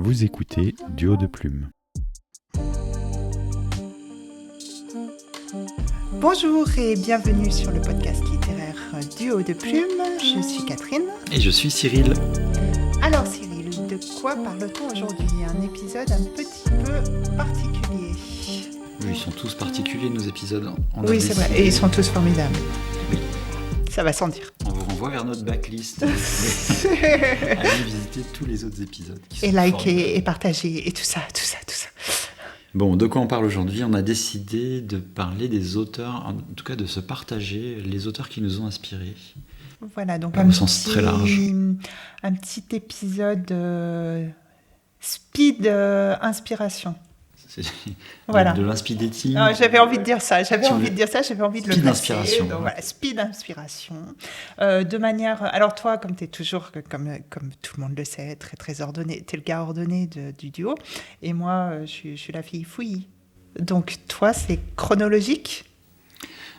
Vous écoutez Duo de Plume. Bonjour et bienvenue sur le podcast littéraire Duo de Plume. Je suis Catherine. Et je suis Cyril. Alors Cyril, de quoi parle-t-on aujourd'hui ? Un épisode un petit peu particulier. Oui, ils sont tous particuliers nos épisodes. Oui, c'est vrai, et ils sont tous formidables. Oui. Ça va sans dire. On vous renvoie vers notre backlist. Allez visiter tous les autres épisodes. Et liker, et partager, et tout ça. Bon, de quoi on parle aujourd'hui ? On a décidé de parler des auteurs, en tout cas de se partager les auteurs qui nous ont inspirés. Voilà, donc au sens très large. Un petit épisode speed inspiration. C'est voilà. De l'inspidating. J'avais envie de dire ça, j'avais envie de le speed inspiration. Donc, voilà, speed inspiration. De manière... Alors toi, comme tu es toujours, comme tout le monde le sait, très très ordonné, tu es le gars ordonné du duo, et moi, je suis la fille fouillie. Donc toi, c'est chronologique ?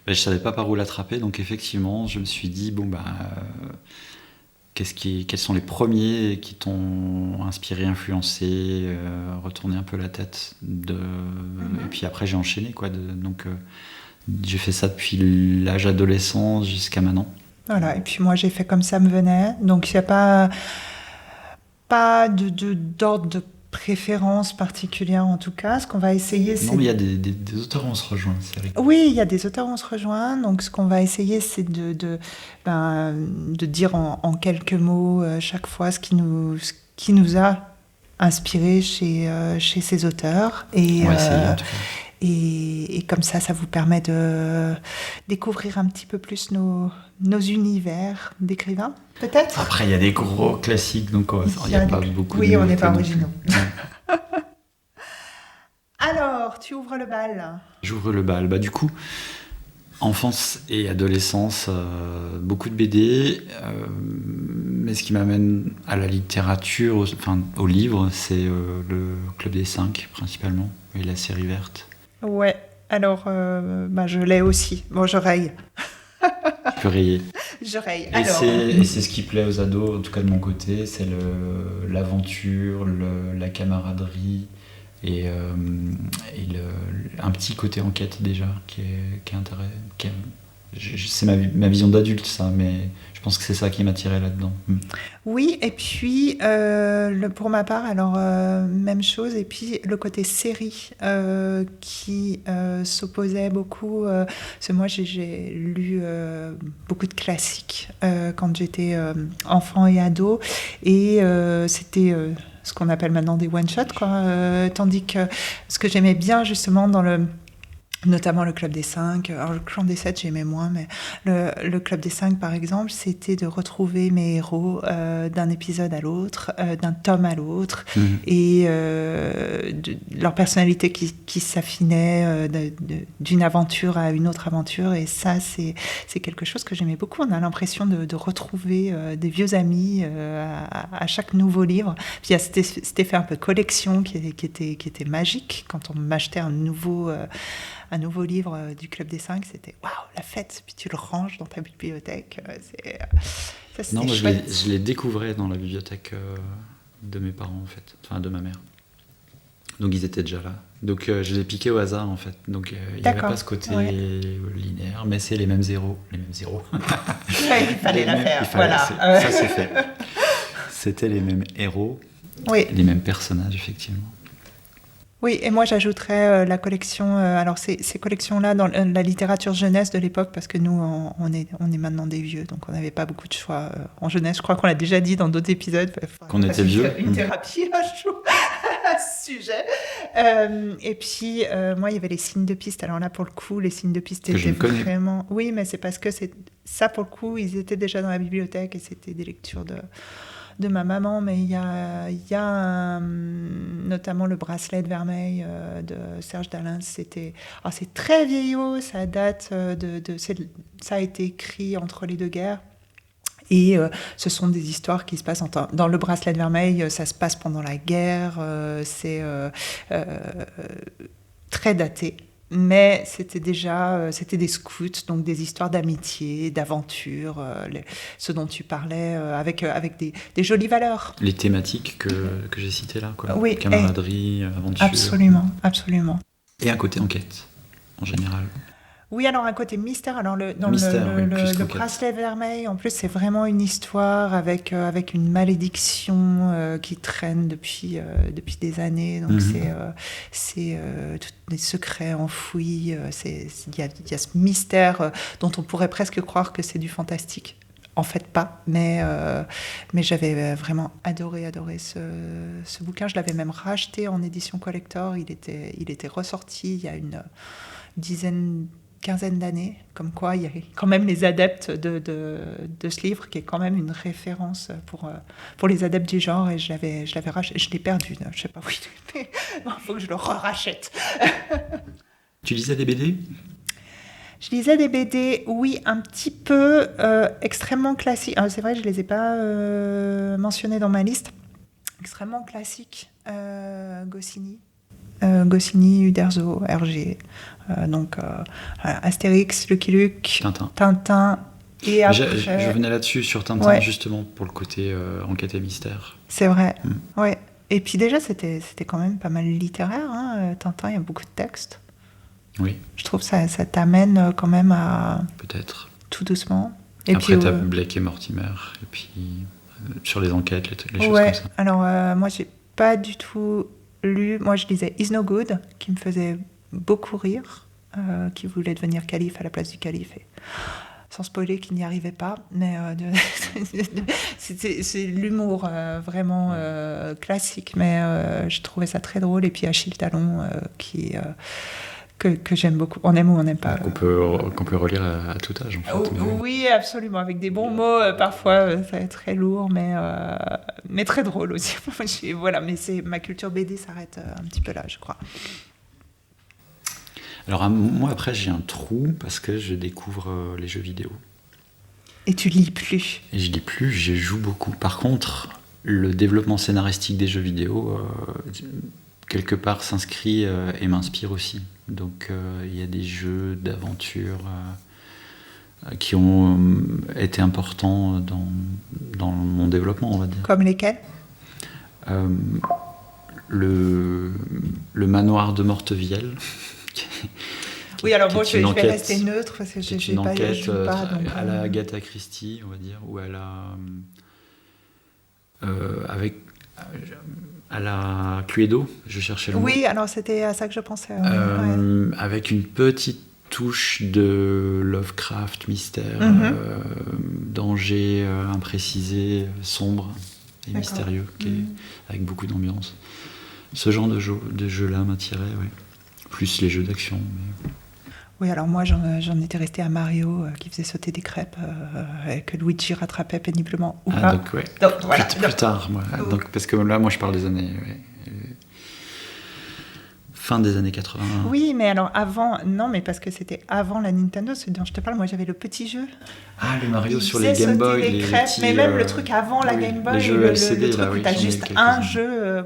Je ne savais pas par où l'attraper, donc effectivement, je me suis dit, quels sont les premiers qui t'ont inspiré, influencé, retourné un peu la tête Et puis après, j'ai enchaîné, quoi. Donc, j'ai fait ça depuis l'âge adolescent jusqu'à maintenant. Voilà, et puis moi, j'ai fait comme ça me venait. Donc, il n'y a pas d'ordre de préférence particulière, en tout cas. Ce qu'on va essayer, c'est... Non, mais il y a des auteurs où on se rejoint, c'est rigolo. Oui, il y a des auteurs où on se rejoint. Donc, ce qu'on va essayer, c'est de dire en quelques mots chaque fois ce qui nous a inspiré chez ces auteurs. Et, on va essayer, en tout cas. Et comme ça vous permet de découvrir un petit peu plus nos univers d'écrivains, peut-être. Après, il y a des gros classiques, donc il n'y a pas beaucoup de... Oui, on n'est pas originaux. Alors, tu ouvres le bal. J'ouvre le bal. Du coup, enfance et adolescence, beaucoup de BD. Mais ce qui m'amène à la littérature, au livre, c'est le Club des 5, principalement, et la série verte. Ouais, alors je l'ai aussi. Bon, je raye. Tu peux rayer. Je raye. Et c'est ce qui plaît aux ados, en tout cas de mon côté, c'est l'aventure, la camaraderie et un petit côté enquête déjà qui est intéressant. C'est ma vision d'adulte, ça, mais je pense que c'est ça qui m'attirait là-dedans. Oui, et puis pour ma part, alors même chose, et puis le côté série qui s'opposait beaucoup. Parce que moi, j'ai lu beaucoup de classiques quand j'étais enfant et ado, et c'était ce qu'on appelle maintenant des one-shots, quoi. Tandis que ce que j'aimais bien justement notamment le Club des 5. Alors, le Club des 7, j'aimais moins, mais le Club des 5, par exemple, c'était de retrouver mes héros d'un épisode à l'autre, d'un tome à l'autre, et leur personnalité qui s'affinait d'une aventure à une autre aventure. Et ça, c'est quelque chose que j'aimais beaucoup. On a l'impression de retrouver des vieux amis à chaque nouveau livre. Puis il y a cet effet un peu collection qui était magique quand on m'achetait un nouveau livre du Club des 5, c'était waouh, la fête, puis tu le ranges dans ta bibliothèque. Non, moi je l'ai découvert dans la bibliothèque de mes parents, en fait, enfin de ma mère. Donc ils étaient déjà là. Donc je l'ai piqué au hasard, en fait. Donc il n'y avait pas ce côté linéaire, mais c'est les mêmes zéros. Il fallait la faire, voilà. Ça c'est fait. C'était les mêmes héros, les mêmes personnages, effectivement. Oui, et moi j'ajouterais la collection, alors ces collections-là dans la littérature jeunesse de l'époque, parce que nous on est maintenant des vieux, donc on n'avait pas beaucoup de choix en jeunesse. Je crois qu'on l'a déjà dit dans d'autres épisodes. Qu'on était vieux. Une thérapie à ce sujet. Et puis moi il y avait les signes de piste. Alors là pour le coup les signes de piste étaient vraiment... Oui, mais c'est parce que ça pour le coup ils étaient déjà dans la bibliothèque et c'était des lectures de ma maman, mais il y a notamment le bracelet de vermeil de Serge Dalens. C'est très vieillot, ça date ça a été écrit entre les deux guerres. Et ce sont des histoires qui se passent dans le bracelet de vermeil, ça se passe pendant la guerre, c'est très daté. Mais c'était déjà c'était des scouts, donc des histoires d'amitié, d'aventure, ce dont tu parlais, avec des jolies valeurs. Les thématiques que j'ai citées là, quoi. Oui, Camaraderie, aventure. Absolument, absolument. Et un côté enquête, en général. Oui, alors un côté mystère. Alors dans Mystère, oui, plus le qu'enquête. bracelet vermeil, en plus, c'est vraiment une histoire avec une malédiction qui traîne depuis des années. Donc c'est tous des secrets enfouis. Il y a ce mystère dont on pourrait presque croire que c'est du fantastique. En fait, pas. Mais j'avais vraiment adoré ce bouquin. Je l'avais même racheté en édition collector. Il était ressorti il y a une quinzaine d'années, comme quoi il y a quand même les adeptes de ce livre, qui est quand même une référence pour les adeptes du genre, et je l'avais racheté, je l'ai perdu, je sais pas où il est, mais il faut que je le rachète. Tu lisais des BD ? Je lisais des BD, oui, un petit peu, extrêmement classiques. C'est vrai, je les ai pas mentionnés dans ma liste. Extrêmement classiques, Goscinny, Uderzo, Hergé, donc Astérix, Lucky Luke, Tintin. Et après, je venais là-dessus sur Tintin, justement pour le côté enquête et mystère. C'est vrai, ouais. Et puis déjà, c'était quand même pas mal littéraire, hein. Tintin, il y a beaucoup de textes. Oui. Je trouve que ça t'amène quand même à... Peut-être. Tout doucement. Et après, t'as Blake et Mortimer, et puis sur les enquêtes, les choses comme ça. Alors moi, j'ai pas du tout lu. Moi, je lisais Is No Good, qui me faisait beaucoup rire, qui voulait devenir calife à la place du calife. Et, sans spoiler qu'il n'y arrivait pas, mais c'est l'humour vraiment classique, mais je trouvais ça très drôle. Et puis Achille Talon, que j'aime beaucoup. On aime ou on n'aime pas. Qu'on peut relire à tout âge, en fait. Oui, absolument, avec des bons mots. Parfois, ça va être très lourd, mais très drôle aussi. Voilà, mais ma culture BD s'arrête un petit peu là, je crois. Alors, moi, après, j'ai un trou parce que je découvre les jeux vidéo. Et tu lis plus. Et je lis plus, je joue beaucoup. Par contre, le développement scénaristique des jeux vidéo, quelque part, s'inscrit et m'inspire aussi. Donc, il y a des jeux d'aventure qui ont été importants dans mon développement, on va dire. Comme lesquels ? Le manoir de Mortevielle. Oui, alors moi, je vais rester neutre parce que je une enquête joue pas, donc, à la Agatha Christie, on va dire, ou à la Cluedo, je cherchais le mot. Oui, alors c'était à ça que je pensais. Avec une petite touche de Lovecraft, mystère, danger imprécisé, sombre et mystérieux, avec beaucoup d'ambiance. Ce genre de jeu-là m'attirait, oui. Plus les jeux d'action. Mais... Oui, alors moi, j'en étais restée à Mario, qui faisait sauter des crêpes, et que Luigi rattrapait péniblement. Ou pas. Donc, ouais. Voilà. Plus tard, moi. Donc, parce que là, moi, je parle des années... Fin des années 80. Oui, mais alors avant... Non, mais parce que c'était avant la Nintendo, ce dont je te parle. Moi, j'avais le petit jeu. Ah, le Mario sur les Game Boy. Les crêpes, mais même le truc avant la Game Boy. Les jeux LCD, le truc où t'as juste un jeu,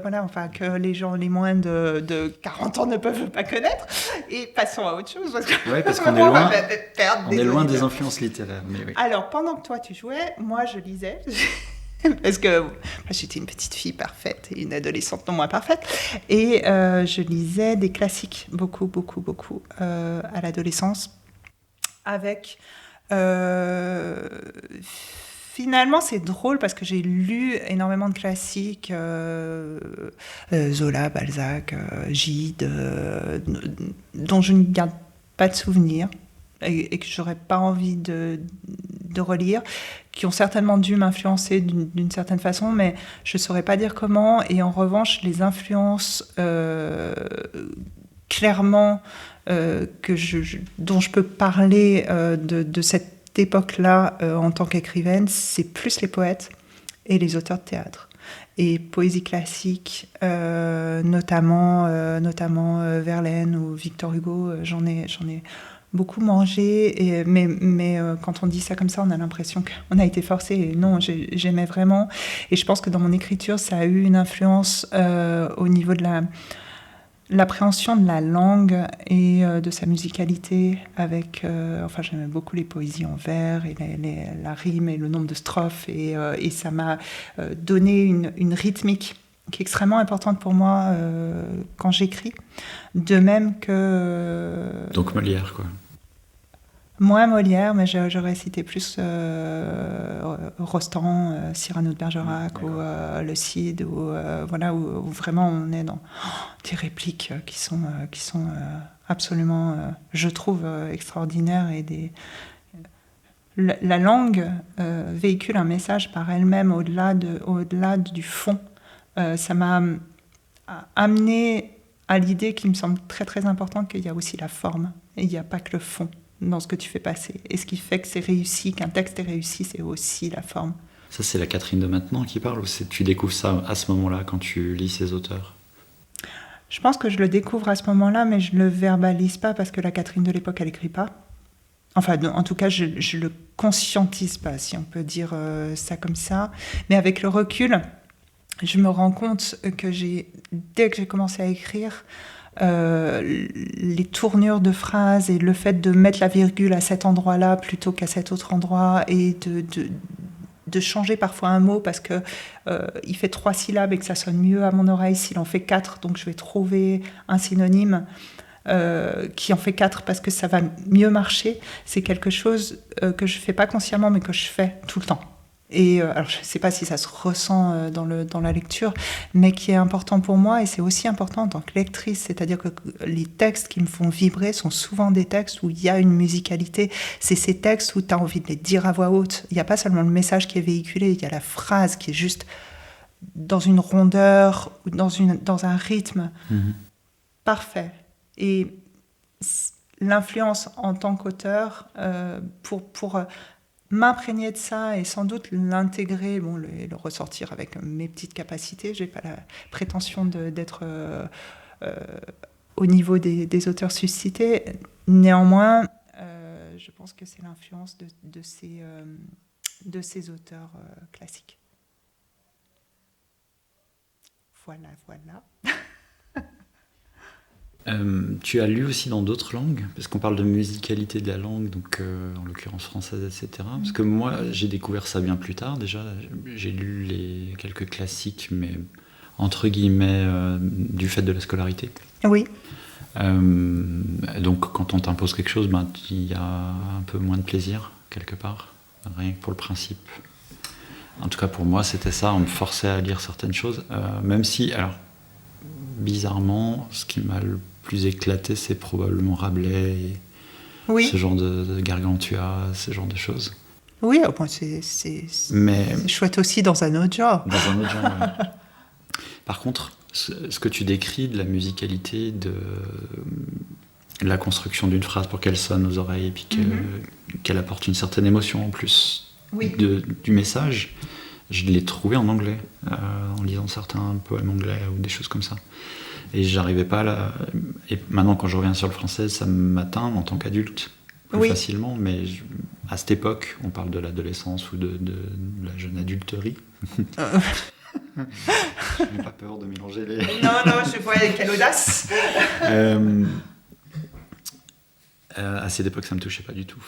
que les gens, les moins de 40 ans ne peuvent pas connaître. Et passons à autre chose. Parce qu'on est loin des influences littéraires. Mais oui. Alors, pendant que toi, tu jouais, moi, je lisais... Parce que j'étais une petite fille parfaite et une adolescente non moins parfaite. Et je lisais des classiques, beaucoup, à l'adolescence. Avec... finalement, c'est drôle parce que j'ai lu énormément de classiques. Zola, Balzac, Gide, dont je ne garde pas de souvenirs. Et que j'aurais pas envie de relire, qui ont certainement dû m'influencer d'une certaine façon, mais je saurais pas dire comment. Et en revanche, les influences clairement dont je peux parler de cette époque-là en tant qu'écrivaine, c'est plus les poètes et les auteurs de théâtre. Et poésie classique, notamment Verlaine ou Victor Hugo, j'en ai beaucoup mangé, mais quand on dit ça comme ça, on a l'impression qu'on a été forcé. Et non, j'aimais vraiment. Et je pense que dans mon écriture, ça a eu une influence au niveau de l'appréhension de la langue et de sa musicalité avec... j'aimais beaucoup les poésies en vers et la rime et le nombre de strophes et ça m'a donné une rythmique qui est extrêmement importante pour moi quand j'écris. De même que... Donc Molière, quoi. Moins Molière, mais j'aurais cité plus Rostand, Cyrano de Bergerac ou Le Cid, où vraiment on est dans des répliques qui sont absolument, je trouve, extraordinaires. La langue véhicule un message par elle-même au-delà du fond. Ça m'a amené à l'idée qui me semble très très importante qu'il y a aussi la forme et il n'y a pas que le fond dans ce que tu fais passer. Et ce qui fait que c'est réussi, qu'un texte est réussi, c'est aussi la forme. Ça, c'est la Catherine de maintenant qui parle, ou tu découvres ça à ce moment-là, quand tu lis ces auteurs? Je pense que je le découvre à ce moment-là, mais je ne le verbalise pas, parce que la Catherine de l'époque, elle n'écrit pas. Enfin, en tout cas, je ne le conscientise pas, si on peut dire ça comme ça. Mais avec le recul, je me rends compte que dès que j'ai commencé à écrire, les tournures de phrases et le fait de mettre la virgule à cet endroit-là plutôt qu'à cet autre endroit et de changer parfois un mot parce que il fait 3 syllabes et que ça sonne mieux à mon oreille s'il en fait 4, donc je vais trouver un synonyme qui en fait 4 parce que ça va mieux marcher. C'est quelque chose que je fais pas consciemment mais que je fais tout le temps. Et alors je ne sais pas si ça se ressent dans la lecture, mais qui est important pour moi, et c'est aussi important en tant que lectrice, c'est-à-dire que les textes qui me font vibrer sont souvent des textes où il y a une musicalité. C'est ces textes où tu as envie de les dire à voix haute. Il n'y a pas seulement le message qui est véhiculé, il y a la phrase qui est juste dans une rondeur, ou dans un rythme parfait. Et l'influence en tant qu'auteur, pour m'imprégner de ça et sans doute l'intégrer, le ressortir avec mes petites capacités. Je n'ai pas la prétention d'être au niveau des auteurs suscités. Néanmoins, je pense que c'est l'influence de ces auteurs classiques. Voilà. Tu as lu aussi dans d'autres langues, parce qu'on parle de musicalité de la langue, donc en l'occurrence française, etc. Parce que moi, j'ai découvert ça bien plus tard déjà. J'ai lu quelques classiques, mais entre guillemets, du fait de la scolarité. Oui. Donc quand on t'impose quelque chose, il y a un peu moins de plaisir, quelque part, rien que pour le principe. En tout cas pour moi, c'était ça, on me forçait à lire certaines choses, même si, alors, bizarrement, ce qui m'a le plus éclaté, c'est probablement Rabelais et ce genre de Gargantua, ce genre de choses. Oui, c'est chouette aussi dans un autre genre. Dans un autre genre, oui. Par contre, ce que tu décris de la musicalité, de la construction d'une phrase pour qu'elle sonne aux oreilles et puis qu'elle apporte une certaine émotion en plus du message, je l'ai trouvé en anglais, en lisant certains poèmes anglais ou des choses comme ça. Et j'arrivais pas à Et maintenant, quand je reviens sur le français, ça m'atteint en tant qu'adulte plus facilement, mais à cette époque, on parle de l'adolescence ou de la jeune adulterie. Je n'ai pas peur de mélanger les... Non, je vois quelle audace. À cette époque, ça me touchait pas du tout,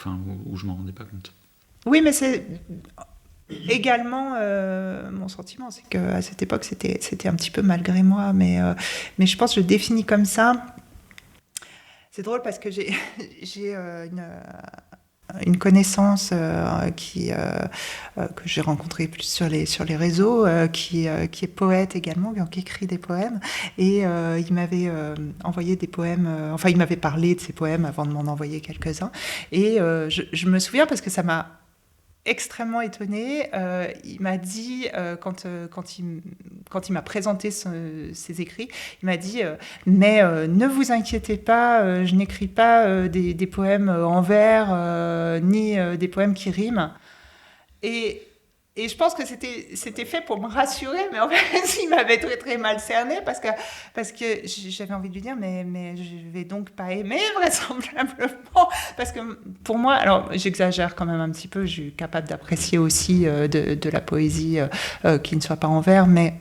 où je m'en rendais pas compte. Oui, mais c'est également mon sentiment, c'est qu'à cette époque, c'était un petit peu malgré moi, mais je pense que je le définis comme ça. C'est drôle parce que j'ai une connaissance que j'ai rencontrée plus sur les réseaux, qui est poète également, qui écrit des poèmes, et il m'avait envoyé des poèmes, il m'avait parlé de ses poèmes avant de m'en envoyer quelques-uns, et je me souviens parce que ça m'a extrêmement étonnée. Il m'a dit, quand il m'a présenté ses écrits, il m'a dit mais ne vous inquiétez pas, je n'écris pas des poèmes en vers, ni des poèmes qui riment. Et je pense que c'était fait pour me rassurer, mais en fait, il m'avait très, très mal cerné parce que j'avais envie de lui dire, mais je vais donc pas aimer, vraisemblablement. Parce que pour moi, alors j'exagère quand même un petit peu, je suis capable d'apprécier aussi de la poésie qui ne soit pas en vers, mais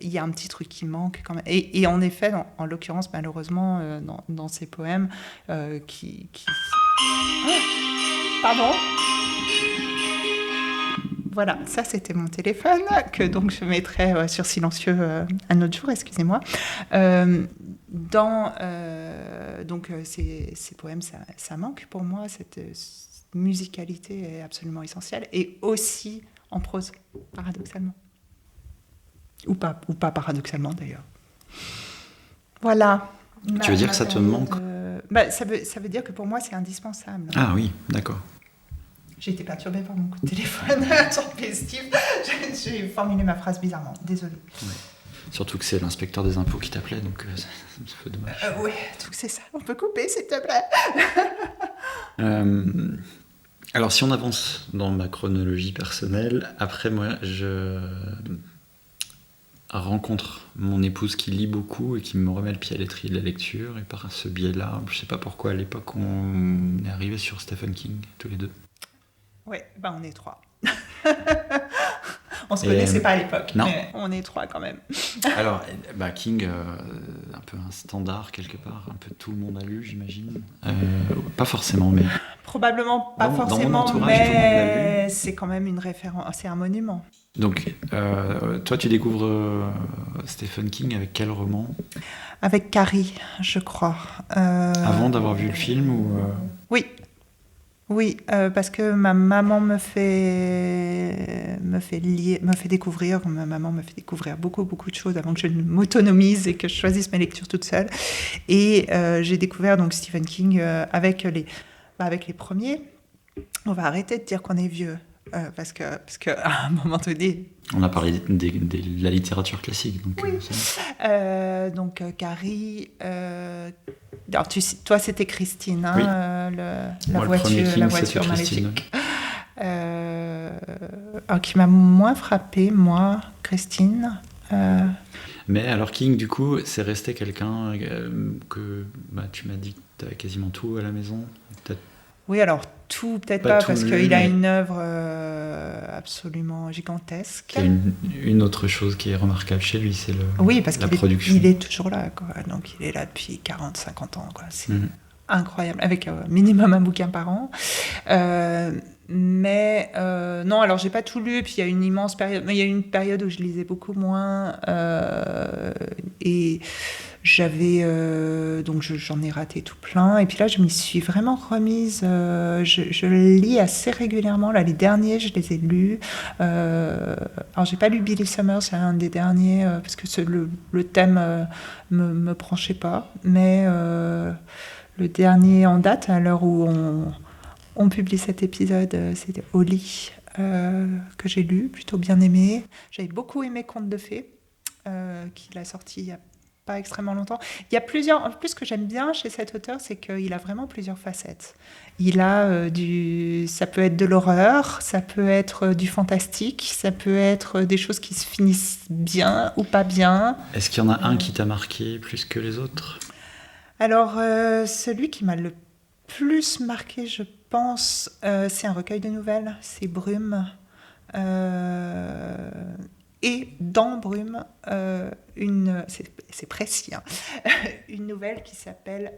il y a un petit truc qui manque quand même. Et en effet, en l'occurrence, malheureusement, dans ces poèmes qui... Oh, pardon. Voilà, ça c'était mon téléphone, que donc je mettrai sur silencieux un autre jour, excusez-moi. Donc ces poèmes, ça manque pour moi, cette musicalité est absolument essentielle, et aussi en prose, paradoxalement. Ou pas paradoxalement d'ailleurs. Voilà. Tu veux dire que ça te manque ? Ça veut dire que pour moi c'est indispensable. Ah oui, d'accord. J'ai été perturbée par mon coup de téléphone tempestif. J'ai formulé ma phrase bizarrement, désolée. Ouais. Surtout que c'est l'inspecteur des impôts qui t'appelait, donc c'est un peu dommage. Oui, donc c'est ça. On peut couper, s'il te plaît. Alors, si on avance dans ma chronologie personnelle, après moi, je rencontre mon épouse qui lit beaucoup et qui me remet le pied à l'étrier de la lecture. Et par ce biais-là, je sais pas pourquoi, à l'époque, on est arrivé sur Stephen King, tous les deux. Oui, on est 3. On se connaissait pas à l'époque, non. Mais on est 3 quand même. Alors, King, un peu un standard quelque part, un peu tout le monde a lu, j'imagine. Pas forcément, mais... Probablement pas forcément, dans mon entourage, tout le monde l'a mais c'est quand même une référence, c'est un monument. Donc, toi, tu découvres Stephen King avec quel roman ? Avec Carrie, je crois. Avant d'avoir vu le film ou Oui, parce que ma maman me fait découvrir. Ma maman me fait découvrir beaucoup de choses avant que je ne m'autonomise et que je choisisse mes lectures toute seule. Et j'ai découvert donc Stephen King avec les premiers. On va arrêter de dire qu'on est vieux. Parce que à un moment donné... On a parlé de la littérature classique. Donc, oui. Donc Carrie... alors, toi, c'était Christine, hein, oui. La voiture maléfique. Alors, qui m'a moins frappée, moi, Christine. Mais alors King, du coup, c'est resté quelqu'un que tu m'as dit que tu avais quasiment tout à la maison. Oui, alors tout, peut-être pas, parce qu'il a une œuvre absolument gigantesque. Il y a une autre chose qui est remarquable chez lui, c'est la production. Il est toujours là, quoi. Donc il est là depuis 40-50 ans, quoi. C'est incroyable, avec minimum un bouquin par an. Mais non, alors j'ai pas tout lu, puis il y a une immense période, mais il y a une période où je lisais beaucoup moins, et j'avais donc j'en ai raté tout plein, et puis là je m'y suis vraiment remise. Je lis assez régulièrement. Là, les derniers, je les ai lus. Alors j'ai pas lu Billy Summers, c'est un des derniers, parce que le thème me branchait pas, mais le dernier en date, à l'heure où on publie cet épisode, c'était Au lit, que j'ai lu, plutôt bien aimé. J'avais beaucoup aimé Contes de fées, qu'il a sorti il y a pas extrêmement longtemps. Il y a plusieurs... En plus, ce que j'aime bien chez cet auteur, c'est qu'il a vraiment plusieurs facettes. Il a ça peut être de l'horreur, ça peut être du fantastique, ça peut être des choses qui se finissent bien ou pas bien. Est-ce qu'il y en a un qui t'a marqué plus que les autres ? Alors, celui qui m'a le plus marqué, je pense, c'est un recueil de nouvelles, c'est Brume. Et dans Brume, c'est précis, hein, une nouvelle qui s'appelle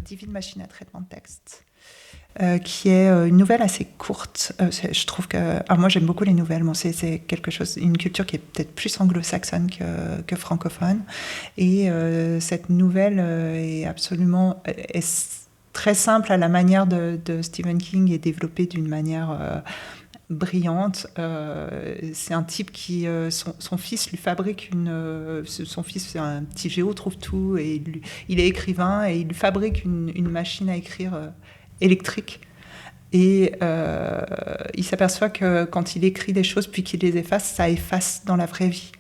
Divine machine à traitement de texte, qui est une nouvelle assez courte. Je trouve que... Alors moi, j'aime beaucoup les nouvelles. Bon, c'est quelque chose, une culture qui est peut-être plus anglo-saxonne que francophone. Et cette nouvelle est absolument... est très simple à la manière de Stephen King et développée d'une manière... brillante. C'est un type qui son fils lui fabrique son fils, c'est un petit géo, trouve tout, et il est écrivain et il lui fabrique une machine à écrire électrique, et il s'aperçoit que quand il écrit des choses puis qu'il les efface, ça efface dans la vraie vie.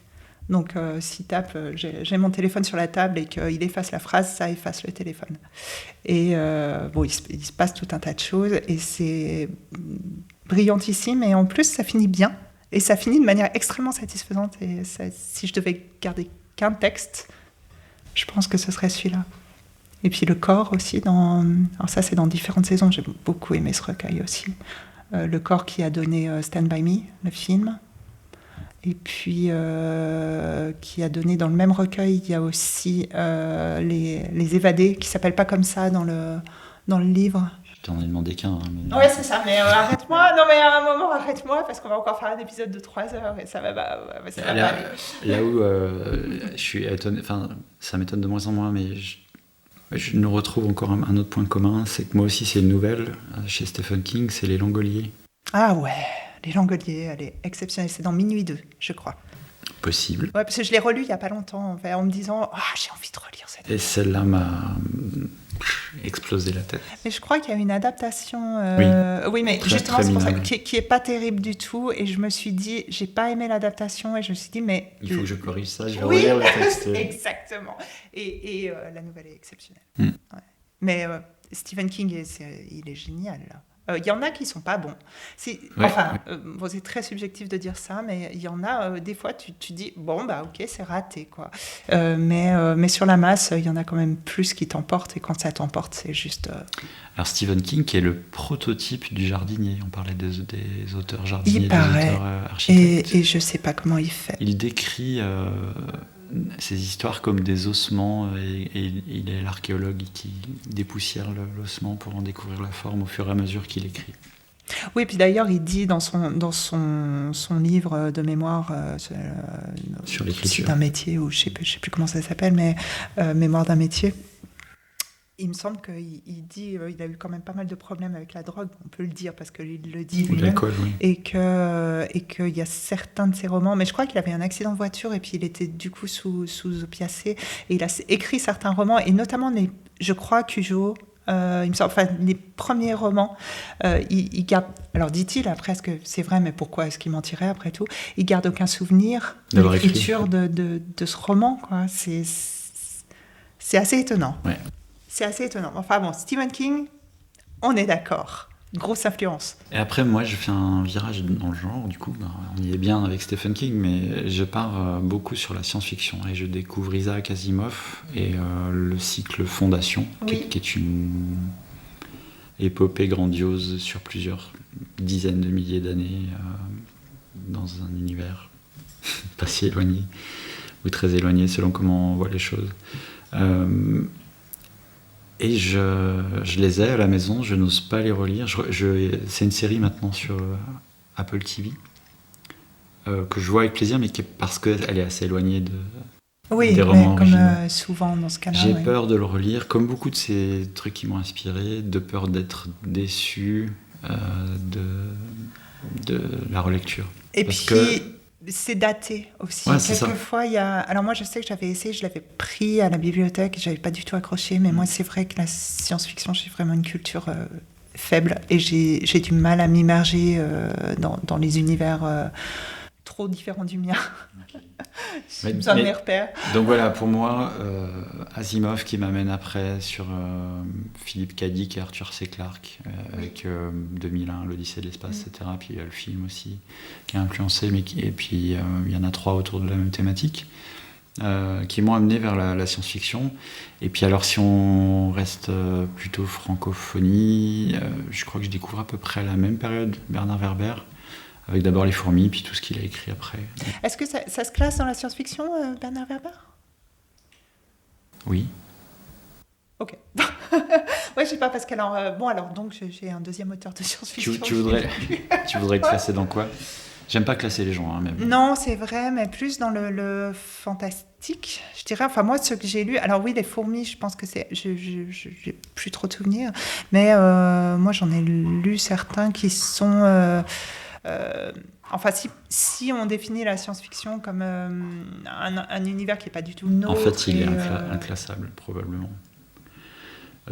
Donc s'il tape j'ai mon téléphone sur la table et qu'il efface la phrase, ça efface le téléphone. Et bon, il se passe tout un tas de choses, et c'est brillantissime, et en plus ça finit bien, et ça finit de manière extrêmement satisfaisante. Et ça, si je devais garder qu'un texte, je pense que ce serait celui-là. Et puis le corps aussi, alors ça c'est dans différentes saisons, j'ai beaucoup aimé ce recueil aussi. Le corps qui a donné Stand By Me, le film, Et puis, qui a donné dans le même recueil, il y a aussi les Évadés, qui ne s'appellent pas comme ça dans le livre. Je t'en ai demandé qu'un. Mais... Ouais, c'est ça, mais arrête-moi. Non, mais à un moment, arrête-moi, parce qu'on va encore faire un épisode de 3 heures et ça va pas aller. Là où je suis étonné, enfin, ça m'étonne de moins en moins, mais je nous retrouve encore un autre point commun, c'est que moi aussi, c'est une nouvelle chez Stephen King, c'est Les Langoliers. Ah ouais, Les Langoliers, elle est exceptionnelle. C'est dans Minuit 2, je crois. Possible. Ouais, parce que je l'ai relu il n'y a pas longtemps, en me disant j'ai envie de relire cette. Et celle-là m'a explosé la tête. Mais je crois qu'il y a une adaptation. Oui, mais très, justement, très c'est pour ça minable. qui est pas terrible du tout. Et je me suis dit, j'ai pas aimé l'adaptation. Et je me suis dit, mais. Il faut que je corrige ça, je vais oui, relire le texte. exactement. Et la nouvelle est exceptionnelle. Mm. Ouais. Mais Stephen King, il est génial, là. Il y en a qui sont pas bons. Bon, c'est très subjectif de dire ça, mais il y en a, des fois, tu dis, bon, bah ok, c'est raté, quoi. Mais sur la masse, il y en a quand même plus qui t'emportent, et quand ça t'emporte, c'est juste... Alors Stephen King, qui est le prototype du jardinier, on parlait des auteurs jardiniers, il paraît, des auteurs architectes. Et je sais pas comment il fait. Il décrit ces histoires comme des ossements, et il est l'archéologue qui dépoussière l'ossement pour en découvrir la forme au fur et à mesure qu'il écrit. Oui, puis d'ailleurs, il dit dans son livre de mémoire sur l'écriture, c'est un métier, ou je sais plus comment ça s'appelle, mais mémoire d'un métier. Il me semble qu'il dit il a eu quand même pas mal de problèmes avec la drogue, on peut le dire parce qu'il le dit ou lui-même, l'alcool, oui. et qu'il y a certains de ses romans, mais je crois qu'il avait un accident de voiture et puis il était du coup sous opiacés, et il a écrit certains romans, et notamment je crois Cujo, il me semble, enfin les premiers romans, il garde, alors dit-il après, est-ce que c'est vrai, mais pourquoi est-ce qu'il mentirait après tout, il garde aucun souvenir de l'écriture de ce roman, quoi. C'est assez étonnant. Ouais. C'est assez étonnant. Enfin bon, Stephen King, on est d'accord. Grosse influence. Et après, moi, je fais un virage dans le genre, du coup, on y est bien avec Stephen King, mais je pars beaucoup sur la science-fiction, et je découvre Isaac Asimov et le cycle Fondation, qui est une épopée grandiose sur plusieurs dizaines de milliers d'années, dans un univers pas si éloigné, ou très éloigné, selon comment on voit les choses. Et je les ai à la maison, je n'ose pas les relire. C'est une série maintenant sur Apple TV, que je vois avec plaisir, mais parce qu'elle est assez éloignée des romans originaux. Comme souvent dans ce cas-là. J'ai peur de le relire, comme beaucoup de ces trucs qui m'ont inspiré, de peur d'être déçu de la relecture. Et parce puis... C'est daté aussi. Ouais, quelquefois, il y a... Alors moi, je sais que j'avais essayé, je l'avais pris à la bibliothèque, et j'avais pas du tout accroché, mais moi, c'est vrai que la science-fiction, j'ai vraiment une culture faible, et j'ai du mal à m'immerger dans les univers trop différents du mien. J'ai besoin de mes repères. Donc voilà, pour moi, Asimov qui m'amène après sur Philippe K. Dick et Arthur C. Clarke, avec 2001, l'Odyssée de l'espace, etc. Puis il y a le film aussi qui a influencé, et puis il y en a 3 autour de la même thématique, qui m'ont amené vers la science-fiction. Et puis alors, si on reste plutôt francophonie, je crois que je découvre à peu près à la même période Bernard Werber, avec d'abord Les Fourmis, puis tout ce qu'il a écrit après. Est-ce que ça se classe dans la science-fiction, Bernard Werber ? Oui. Ok. Ouais, je sais pas, parce que alors donc j'ai un deuxième auteur de science-fiction. Tu voudrais le classer dans quoi ? J'aime pas classer les gens, même. Non, c'est vrai, mais plus dans le fantastique, je dirais. Enfin, moi, ce que j'ai lu... Alors oui, Les Fourmis, je pense que c'est... J'ai plus trop de souvenirs, mais moi, j'en ai lu certains qui sont... enfin, si on définit la science-fiction comme un univers qui n'est pas du tout nôtre... En fait, il est inclassable, probablement.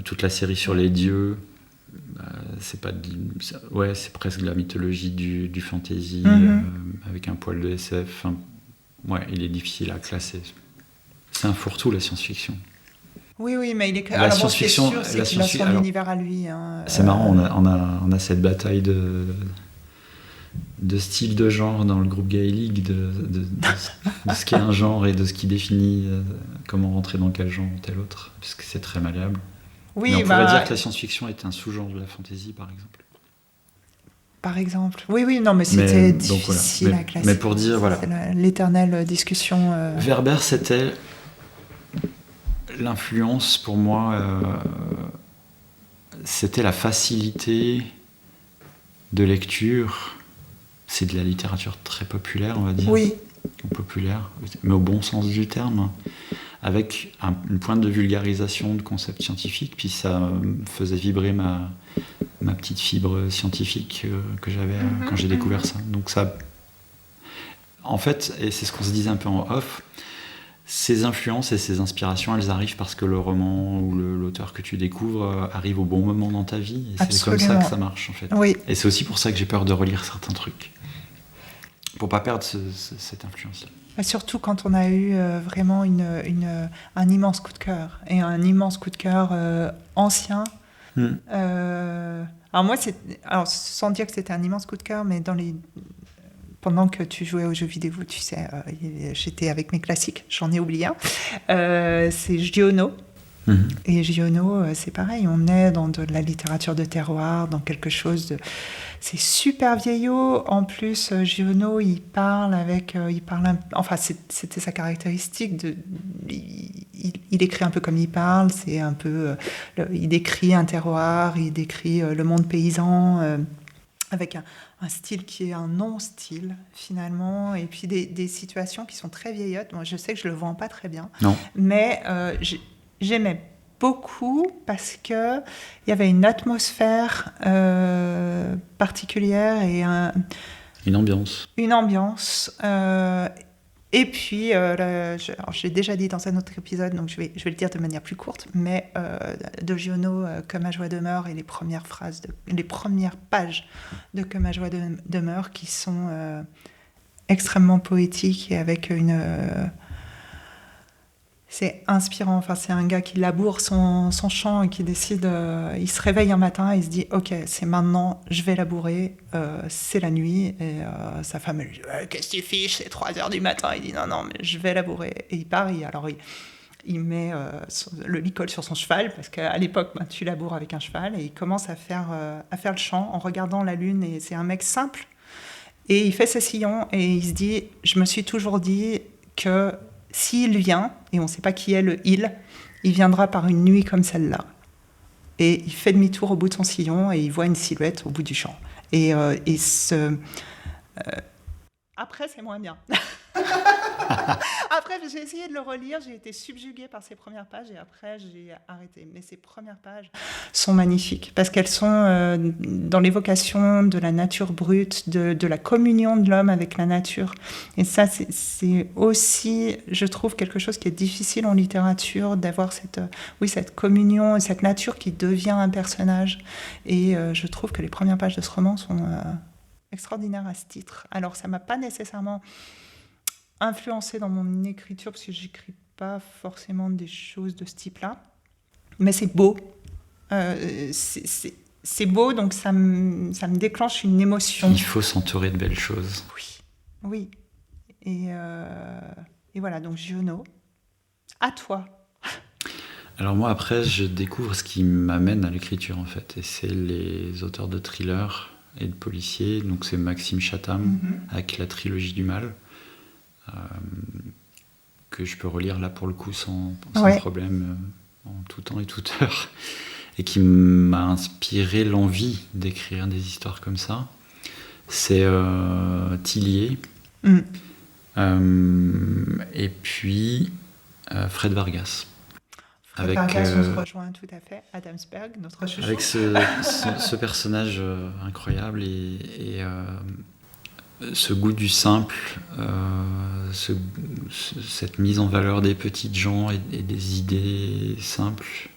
Toute la série sur les dieux, c'est presque de la mythologie du fantasy, avec un poil de SF. Enfin, il est difficile à classer. C'est un fourre-tout, la science-fiction. Oui, mais il est... La science-fiction, c'est qu'il a son univers à lui. Hein, c'est marrant, on a cette bataille de style de genre dans le groupe Gaélique, de ce qu'est un genre et de ce qui définit comment rentrer dans quel genre ou tel autre, parce que c'est très malléable. Oui, mais on pourrait dire que la science-fiction est un sous-genre de la fantasy, par exemple. par exemple. Oui, non, mais c'était difficile voilà. à classer. Mais pour dire, voilà. C'est l'éternelle discussion. Werber, c'était l'influence pour moi, c'était la facilité de lecture. C'est de la littérature très populaire, on va dire. Oui. Ou populaire, mais au bon sens du terme, avec une pointe de vulgarisation de concepts scientifiques, puis ça me faisait vibrer ma petite fibre scientifique que j'avais quand j'ai découvert ça. Donc ça, en fait, et c'est ce qu'on se disait un peu en off, ces influences et ces inspirations, elles arrivent parce que le roman ou l'auteur que tu découvres arrive au bon moment dans ta vie, et c'est comme ça que ça marche, en fait. Oui. Et c'est aussi pour ça que j'ai peur de relire certains trucs, pour pas perdre cette influence-là. Surtout quand on a eu vraiment un immense coup de cœur, et un immense coup de cœur ancien. Alors moi, sans dire que c'était un immense coup de cœur, mais pendant que tu jouais aux jeux vidéo, tu sais, j'étais avec mes classiques, j'en ai oublié un. C'est Giono. Et Giono, c'est pareil, on est dans de la littérature de terroir, dans quelque chose de... C'est super vieillot. En plus, Giono, enfin, c'était sa caractéristique. Il écrit un peu comme il parle. C'est un peu... il décrit un terroir, il décrit le monde paysan, avec un style qui est un non-style, finalement. Et puis des situations qui sont très vieillottes. Moi, je sais que je ne le vends pas très bien. Non. Mais j'aimais beaucoup parce qu'il y avait une atmosphère particulière et une ambiance. Et puis, je l'ai déjà dit dans un autre épisode, donc je vais le dire de manière plus courte, mais de Giono, Que ma joie demeure, et les premières pages de Que ma joie demeure qui sont extrêmement poétiques et avec c'est inspirant. Enfin, c'est un gars qui laboure son champ et qui décide... il se réveille un matin et il se dit « Ok, c'est maintenant, je vais labourer. C'est la nuit. » Et sa femme, elle lui dit « Qu'est-ce que tu fiches? C'est 3h du matin. » Il dit « Non, mais je vais labourer. » Et il part. Il met le licol sur son cheval, parce qu'à l'époque, tu laboures avec un cheval. Et il commence à faire le champ en regardant la lune. Et c'est un mec simple. Et il fait ses sillons et il se dit « Je me suis toujours dit que... s'il vient, et on ne sait pas qui est le il viendra par une nuit comme celle-là. » Et il fait demi-tour au bout de son sillon et il voit une silhouette au bout du champ. Après, c'est moins bien. Après, j'ai essayé de le relire, j'ai été subjuguée par ces premières pages et après, j'ai arrêté. Mais ces premières pages sont magnifiques parce qu'elles sont dans l'évocation de la nature brute, de la communion de l'homme avec la nature. Et ça, c'est aussi, je trouve, quelque chose qui est difficile en littérature, d'avoir cette communion et cette nature qui devient un personnage. Et je trouve que les premières pages de ce roman sont... extraordinaire à ce titre. Alors, ça ne m'a pas nécessairement influencée dans mon écriture, parce que je n'écris pas forcément des choses de ce type-là. Mais c'est beau. C'est beau, donc ça me déclenche une émotion. Il faut s'entourer de belles choses. Oui. Et voilà, donc Giono. À toi. Alors moi, après, je découvre ce qui m'amène à l'écriture, en fait. Et c'est les auteurs de thrillers et de policiers. Donc c'est Maxime Chatham avec la trilogie du mal, que je peux relire là pour le coup sans problème, en tout temps et toute heure, et qui m'a inspiré l'envie d'écrire des histoires comme ça. C'est Tillier, et puis Fred Vargas. Avec Vargas, on se rejoint tout à fait. Adamsberg, notre chouchou. Avec ce personnage incroyable et ce goût du simple, cette mise en valeur des petites gens et des idées simples.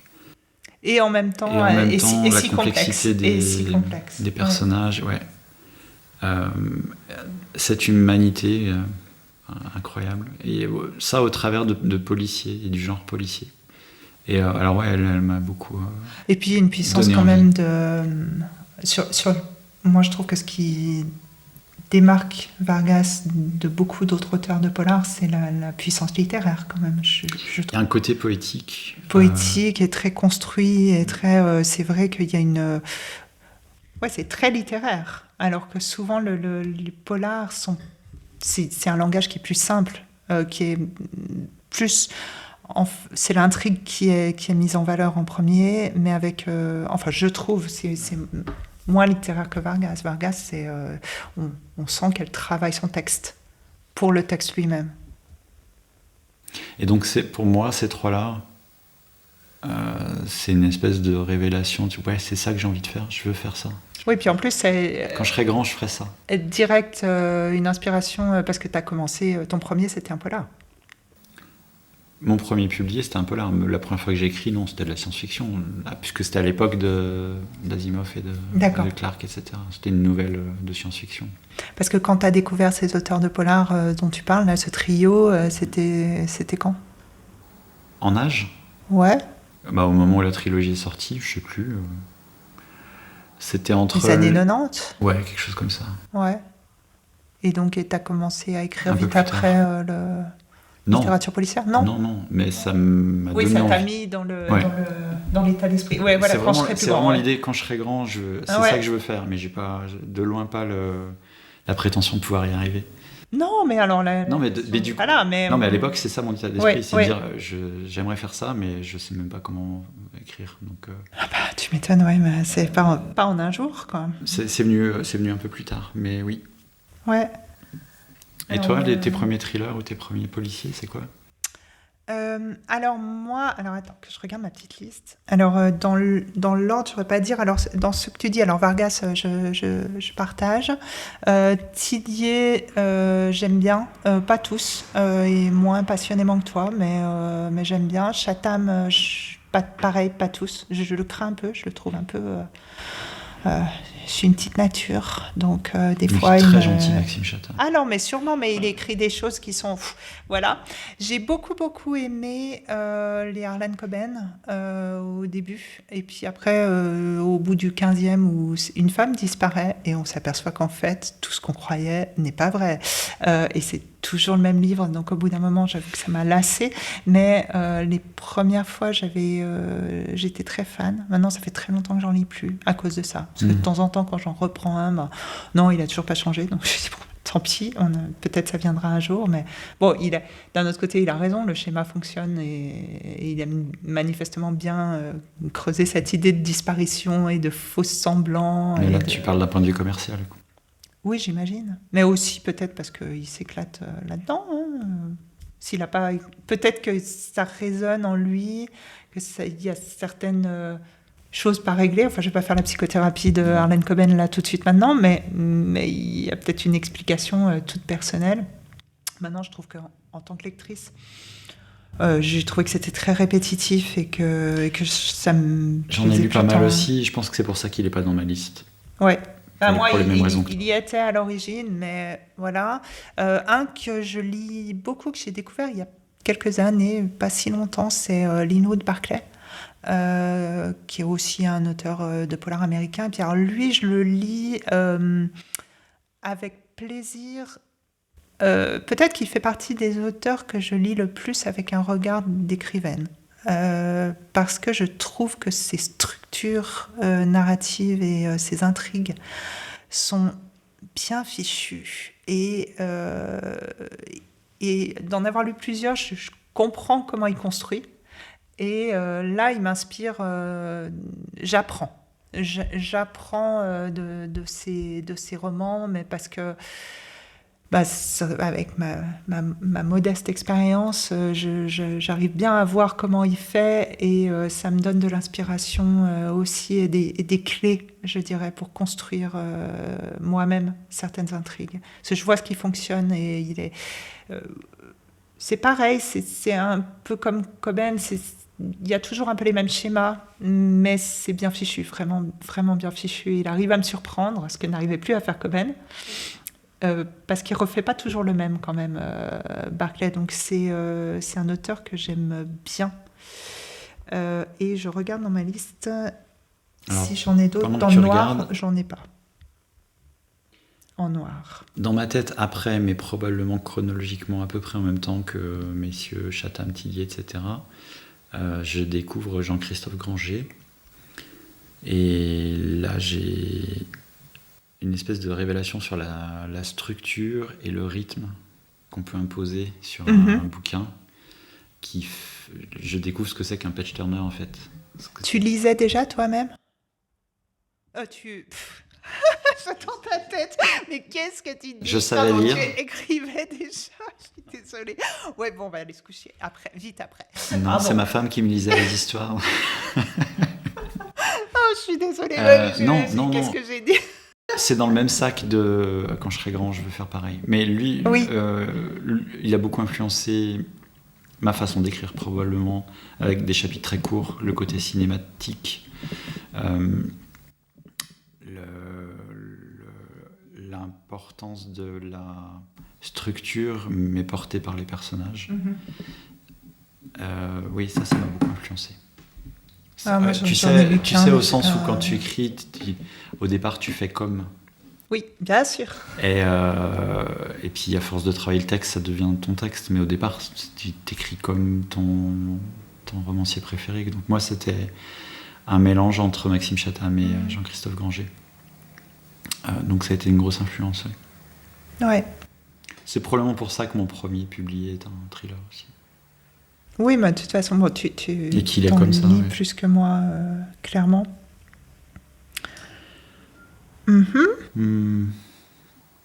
Et en même temps, la si complexité complexe. Des personnages. Ouais. Cette humanité incroyable. Et ça au travers de policiers et du genre policier. Et alors ouais, elle m'a beaucoup et puis une puissance quand même moi je trouve que ce qui démarque Vargas de beaucoup d'autres auteurs de polar, c'est la puissance littéraire quand même. Je trouve. Il y a un côté poétique et très construit et très c'est vrai qu'il y a une c'est très littéraire. Alors que souvent, les polars c'est un langage qui est plus simple, qui est plus... c'est l'intrigue qui est mise en valeur en premier, mais avec... enfin, je trouve, c'est moins littéraire que Vargas. Vargas, on sent qu'elle travaille son texte pour le texte lui-même. Et donc, pour moi, ces trois-là, c'est une espèce de révélation. Ouais, c'est ça que j'ai envie de faire, je veux faire ça. Oui, puis en plus, quand je serai grand, je ferai ça. Direct, une inspiration, parce que tu as commencé, ton premier, c'était un polar. Mon premier publié, c'était un polar. La première fois que j'ai écrit, non, c'était de la science-fiction, puisque c'était à l'époque d'Asimov et de Clarke, etc. C'était une nouvelle de science-fiction. Parce que quand tu as découvert ces auteurs de polar dont tu parles, là, ce trio, c'était quand ? En âge ? Ouais. Au moment où la trilogie est sortie, je sais plus. C'était entre... Les années 90 ? Ouais, quelque chose comme ça. Ouais. Et donc, tu as commencé à écrire vite après littérature policière ? Non, mais ça m'a donné ça t'a envie. Mis dans l'état d'esprit. Ouais, voilà, c'est vraiment l'idée, quand je serai grand, c'est ça que je veux faire, mais j'ai de loin pas la prétention de pouvoir y arriver. Non, mais alors là... Non, mais du coup... Voilà, mais... Non, mais à l'époque, c'est ça mon état d'esprit, c'est de dire, j'aimerais faire ça, mais je sais même pas comment écrire, donc... tu m'étonnes, ouais, mais c'est pas en un jour, quoi. C'est venu un peu plus tard, mais oui. Ouais. Et toi, tes premiers thrillers ou tes premiers policiers, c'est quoi ? Alors moi, attends que je regarde ma petite liste. Alors dans l'ordre, je ne pourrais pas dire. Alors dans ce que tu dis, alors Vargas, je partage. Tillier, j'aime bien, pas tous, et moins passionnément que toi, mais j'aime bien. Chatham, pareil, pas tous. Je le crains un peu, je le trouve un peu. Je suis une petite nature, donc des fois... C'est très gentil, Maxime Chatham. Ah non, mais sûrement, mais il écrit des choses qui sont... voilà. J'ai beaucoup aimé les Harlan Coben au début, et puis après, au bout du 15e, où une femme disparaît, et on s'aperçoit qu'en fait, tout ce qu'on croyait n'est pas vrai. Et c'est toujours le même livre, donc au bout d'un moment, j'avoue que ça m'a lassée, mais les premières fois, j'étais très fan. Maintenant, ça fait très longtemps que j'en lis plus, à cause de ça. Parce que de temps en temps, quand j'en reprends un, non, il a toujours pas changé, donc je dis bon, tant pis, peut-être ça viendra un jour, mais bon, d'un autre côté, il a raison, le schéma fonctionne et il a manifestement bien creusé cette idée de disparition et de faux semblants. Mais là, tu parles d'un point de vue commercial, quoi. Oui, j'imagine, mais aussi peut-être parce qu'il s'éclate là-dedans. S'il a pas, peut-être que ça résonne en lui, il y a certaines choses pas réglées. Enfin, je vais pas faire la psychothérapie de Harlan Coben là tout de suite maintenant, mais il y a peut-être une explication toute personnelle. Maintenant, je trouve qu'en tant que lectrice, j'ai trouvé que c'était très répétitif et que ça me... J'en ai lu pas mal aussi, je pense que c'est pour ça qu'il est pas dans ma liste. Ouais. Moi, il y était à l'origine, mais voilà. Un que je lis beaucoup, que j'ai découvert il y a quelques années, pas si longtemps, c'est Linwood Barclay, qui est aussi un auteur de polar américain. Et puis alors lui, je le lis avec plaisir. Peut-être qu'il fait partie des auteurs que je lis le plus avec un regard d'écrivaine. Parce que je trouve que ses structures narratives et ses intrigues sont bien fichues. Et d'en avoir lu plusieurs, je comprends comment il construit. Et là, il m'inspire, j'apprends. J'apprends de ses romans, mais parce que avec ma modeste expérience, j'arrive bien à voir comment il fait et ça me donne de l'inspiration aussi et des clés, je dirais, pour construire moi-même certaines intrigues. Parce que je vois ce qui fonctionne et c'est pareil, c'est un peu comme Coben, il y a toujours un peu les mêmes schémas, mais c'est bien fichu, vraiment, vraiment bien fichu. Il arrive à me surprendre, ce que n'arrivait plus à faire Coben. Parce qu'il ne refait pas toujours le même quand même, Barclay. Donc c'est un auteur que j'aime bien. Et je regarde dans ma liste. Alors, si j'en ai d'autres. Dans le noir, j'en ai pas. En noir. Dans ma tête, après, mais probablement chronologiquement à peu près en même temps que messieurs Chatham, Tillier, etc., je découvre Jean-Christophe Granger. Et là, j'ai une espèce de révélation sur la structure et le rythme qu'on peut imposer sur un bouquin. Je découvre ce que c'est qu'un page turner en fait. Tu lisais déjà toi-même? J'attends ta tête. Mais qu'est-ce que tu dis? Je savais lire. Tu écrivais déjà. Je suis désolée. Ouais, bon, on va aller se coucher après, vite après. Non, Pardon. c'est ma femme qui me lisait les histoires. Oh, je suis désolée. Non. Qu'est-ce que j'ai dit? C'est dans le même sac de quand je serai grand, je veux faire pareil. Mais lui, Oui. Il a beaucoup influencé ma façon d'écrire probablement, avec des chapitres très courts, le côté cinématique, l'importance de la structure, mais portée par les personnages. Oui, ça m'a beaucoup influencé. Moi, Tu sais, au sens où quand tu écris, au départ, tu fais comme. Oui, bien sûr. Et puis, à force de travailler le texte, ça devient ton texte. Mais au départ, tu t'écris comme ton romancier préféré. Donc moi, c'était un mélange entre Maxime Chatham et Jean-Christophe Granger. Donc ça a été une grosse influence. Ouais. C'est probablement pour ça que mon premier publié est un thriller aussi. Oui, mais de toute façon, bon, tu Et qu'il est t'en comme ça, lis ouais. plus que moi, clairement.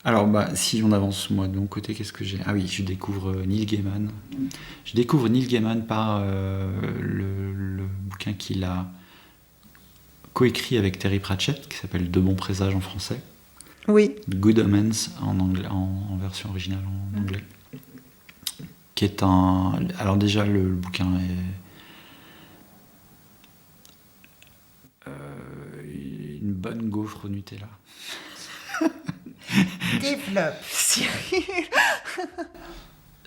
Alors, si on avance, moi, de mon côté, qu'est-ce que j'ai ? Ah oui, je découvre Neil Gaiman. Je découvre Neil Gaiman par le bouquin qu'il a coécrit avec Terry Pratchett, qui s'appelle De bons présages en français. Oui. Good Omens en anglais, en version originale en anglais. Qui est un... Alors déjà, le bouquin est une bonne gaufre au Nutella. Développe, Cyril.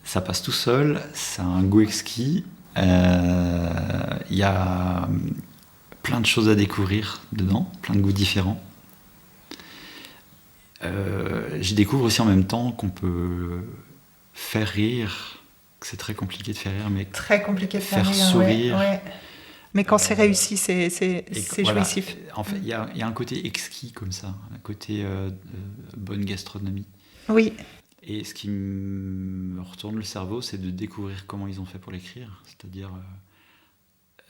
Ça passe tout seul, c'est un goût exquis. Il y a plein de choses à découvrir dedans, plein de goûts différents. J'y découvre aussi en même temps qu'on peut faire rire, que c'est très compliqué de faire rire, mais Très compliqué de faire rire, sourire. Ouais. Mais quand c'est réussi, c'est voilà. jouissif. En fait, il y a un côté exquis comme ça, un côté bonne gastronomie. Oui. Et ce qui me retourne le cerveau, c'est de découvrir comment ils ont fait pour l'écrire. C'est-à-dire,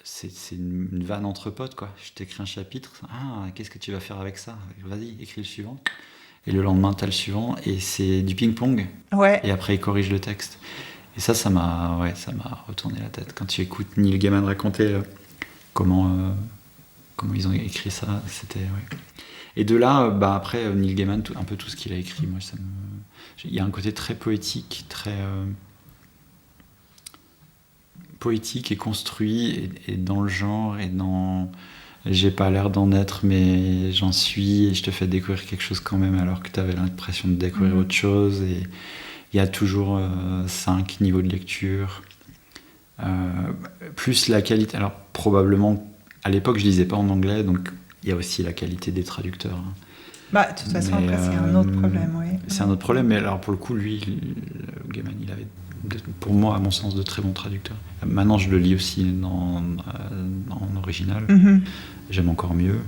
c'est une vanne entre potes, quoi. Je t'écris un chapitre, qu'est-ce que tu vas faire avec ça ? Vas-y, écris le suivant. Et le lendemain, t'as le suivant, et c'est du ping-pong. Ouais. Et après, ils corrigent le texte. Et ça m'a retourné la tête. Quand tu écoutes Neil Gaiman raconter comment ils ont écrit ça, c'était... Ouais. Et de là, après, Neil Gaiman, un peu tout ce qu'il a écrit, moi, il y a un côté très poétique, très poétique et construit, et dans le genre, et dans... J'ai pas l'air d'en être, mais j'en suis, et je te fais découvrir quelque chose quand même, alors que tu avais l'impression de découvrir autre chose. Et il y a toujours 5 niveaux de lecture. Plus la qualité... Alors, probablement, à l'époque, je lisais pas en anglais, donc il y a aussi la qualité des traducteurs. De toute façon, après, c'est un autre problème, oui. C'est un autre problème, mais alors, pour le coup, lui, Gaiman, il avait, pour moi, à mon sens, de très bons traducteurs. Maintenant, je le lis aussi en original. J'aime encore mieux.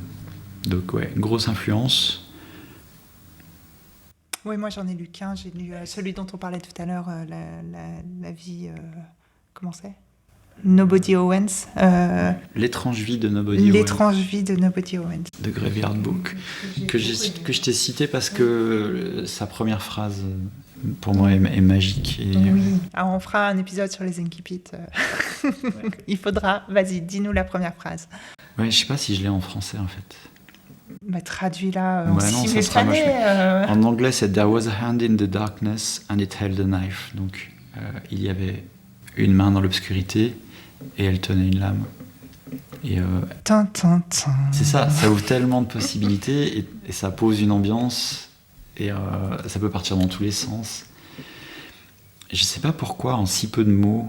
Donc, ouais, grosse influence. Oui, moi, j'en ai lu qu'un. J'ai lu celui dont on parlait tout à l'heure, la vie... comment c'est ? Nobody Owens. L'étrange vie de Nobody Owens. L'étrange vie de Nobody Owens. De Graveyard Book. Que je t'ai cité parce que sa première phrase, pour moi, est magique. Et... Oui. Alors, on fera un épisode sur les incipits. Il faudra. Vas-y, dis-nous la première phrase. Ouais, je sais pas si je l'ai en français, en fait. Traduis-la en simultané. En anglais, c'est There was a hand in the darkness and it held a knife. Donc, il y avait une main dans l'obscurité et elle tenait une lame. Et c'est ça ouvre tellement de possibilités et ça pose une ambiance et ça peut partir dans tous les sens. Je sais pas pourquoi, en si peu de mots,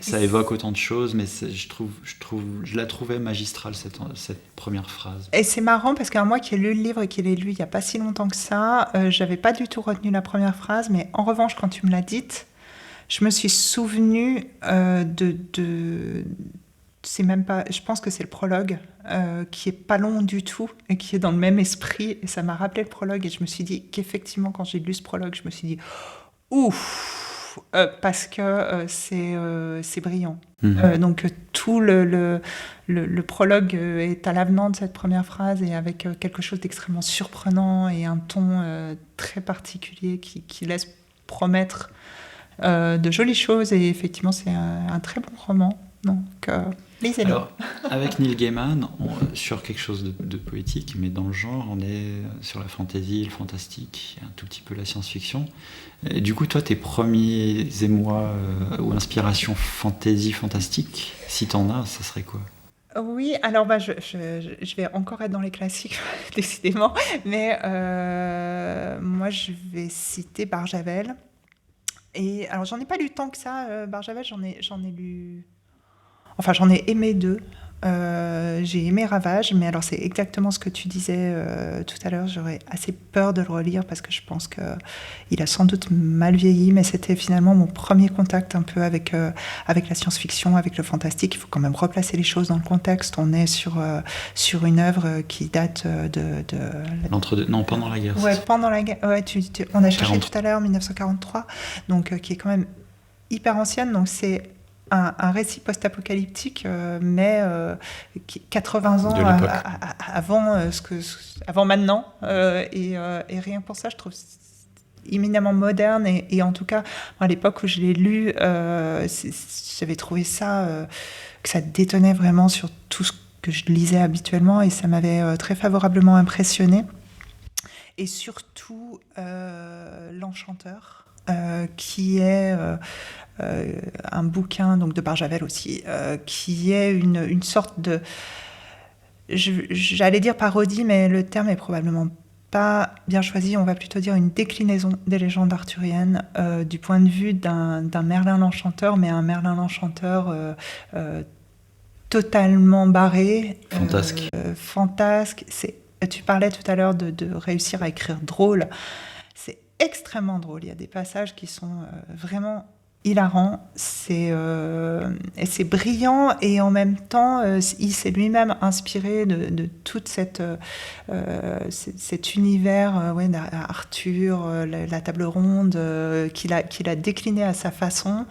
ça évoque autant de choses, mais je la trouvais magistrale, cette première phrase. Et c'est marrant parce que moi qui ai lu le livre et qui l'ai lu il n'y a pas si longtemps que ça, j'avais pas du tout retenu la première phrase, mais en revanche, quand tu me l'as dite, je me suis souvenue c'est même pas, je pense que c'est le prologue qui est pas long du tout et qui est dans le même esprit. Et ça m'a rappelé le prologue et je me suis dit qu'effectivement, quand j'ai lu ce prologue, je me suis dit ouf, parce que c'est brillant. Donc tout le prologue est à l'avenant de cette première phrase et avec quelque chose d'extrêmement surprenant et un ton très particulier qui laisse promettre de jolies choses. Et effectivement, c'est un très bon roman. Donc, lisez-le. Alors, avec Neil Gaiman, sur quelque chose de poétique, mais dans le genre, on est sur la fantasy, le fantastique, un tout petit peu la science-fiction. Et du coup, toi, tes premiers émois ou inspirations fantasy, fantastique, si t'en as, ça serait quoi ? Oui, alors je vais encore être dans les classiques, décidément, mais moi, je vais citer Barjavel. Et alors, j'en ai pas lu tant que ça, Barjavel, j'en ai lu... Enfin, j'en ai aimé 2. J'ai aimé Ravage, mais alors c'est exactement ce que tu disais tout à l'heure. J'aurais assez peur de le relire parce que je pense qu'il a sans doute mal vieilli, mais c'était finalement mon premier contact un peu avec la science-fiction, avec le fantastique. Il faut quand même replacer les choses dans le contexte. On est sur une œuvre qui date de L'entre-deux, non, pendant la guerre. Ouais, pendant la guerre. Ouais, on a cherché 40. tout à l'heure 1943, donc qui est quand même hyper ancienne. Donc c'est un récit post-apocalyptique, mais 80 ans avant maintenant. Et rien que pour ça, je trouve éminemment moderne. Et en tout cas, à l'époque où je l'ai lu, j'avais trouvé ça, que ça détonnait vraiment sur tout ce que je lisais habituellement. Et ça m'avait très favorablement impressionnée. Et surtout, L'Enchanteur, qui est... un bouquin donc de Barjavel aussi, qui est une sorte de, j'allais dire parodie, mais le terme est probablement pas bien choisi. On va plutôt dire une déclinaison des légendes arthuriennes du point de vue d'un Merlin l'Enchanteur, mais un Merlin l'Enchanteur totalement barré, fantasque. Tu parlais tout à l'heure de réussir à écrire drôle. C'est extrêmement drôle. Il y a des passages qui sont vraiment hilarant, et c'est brillant, et en même temps il s'est lui-même inspiré de toute cet univers d'Arthur, la table ronde, qu'il a décliné à sa façon.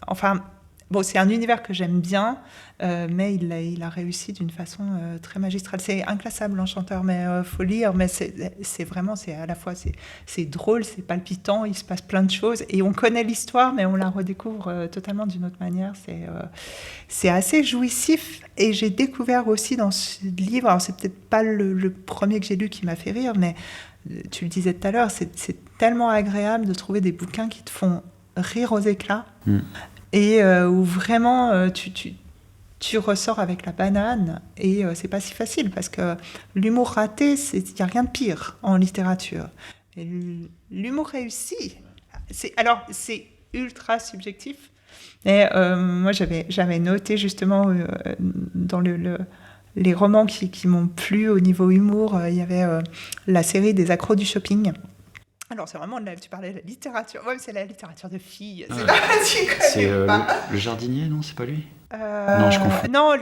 Enfin bon, c'est un univers que j'aime bien, mais il a réussi d'une façon très magistrale. C'est inclassable, L'Enchanteur, mais faut lire. Mais c'est vraiment, c'est à la fois c'est drôle, c'est palpitant, il se passe plein de choses, et on connaît l'histoire, mais on la redécouvre totalement d'une autre manière. C'est assez jouissif. Et j'ai découvert aussi dans ce livre, alors c'est peut-être pas le premier que j'ai lu qui m'a fait rire, mais tu le disais tout à l'heure, c'est tellement agréable de trouver des bouquins qui te font rire aux éclats. Et où vraiment tu ressors avec la banane, et c'est pas si facile, parce que l'humour raté, il n'y a rien de pire en littérature. Et l'humour réussi, c'est ultra subjectif. Et moi, j'avais noté justement dans les romans qui m'ont plu au niveau humour, il y avait la série des accros du shopping. Alors, c'est vraiment, tu parlais de la littérature. Ouais, c'est la littérature de filles. C'est le jardinier, non? C'est pas lui? Non, je confonds. Non,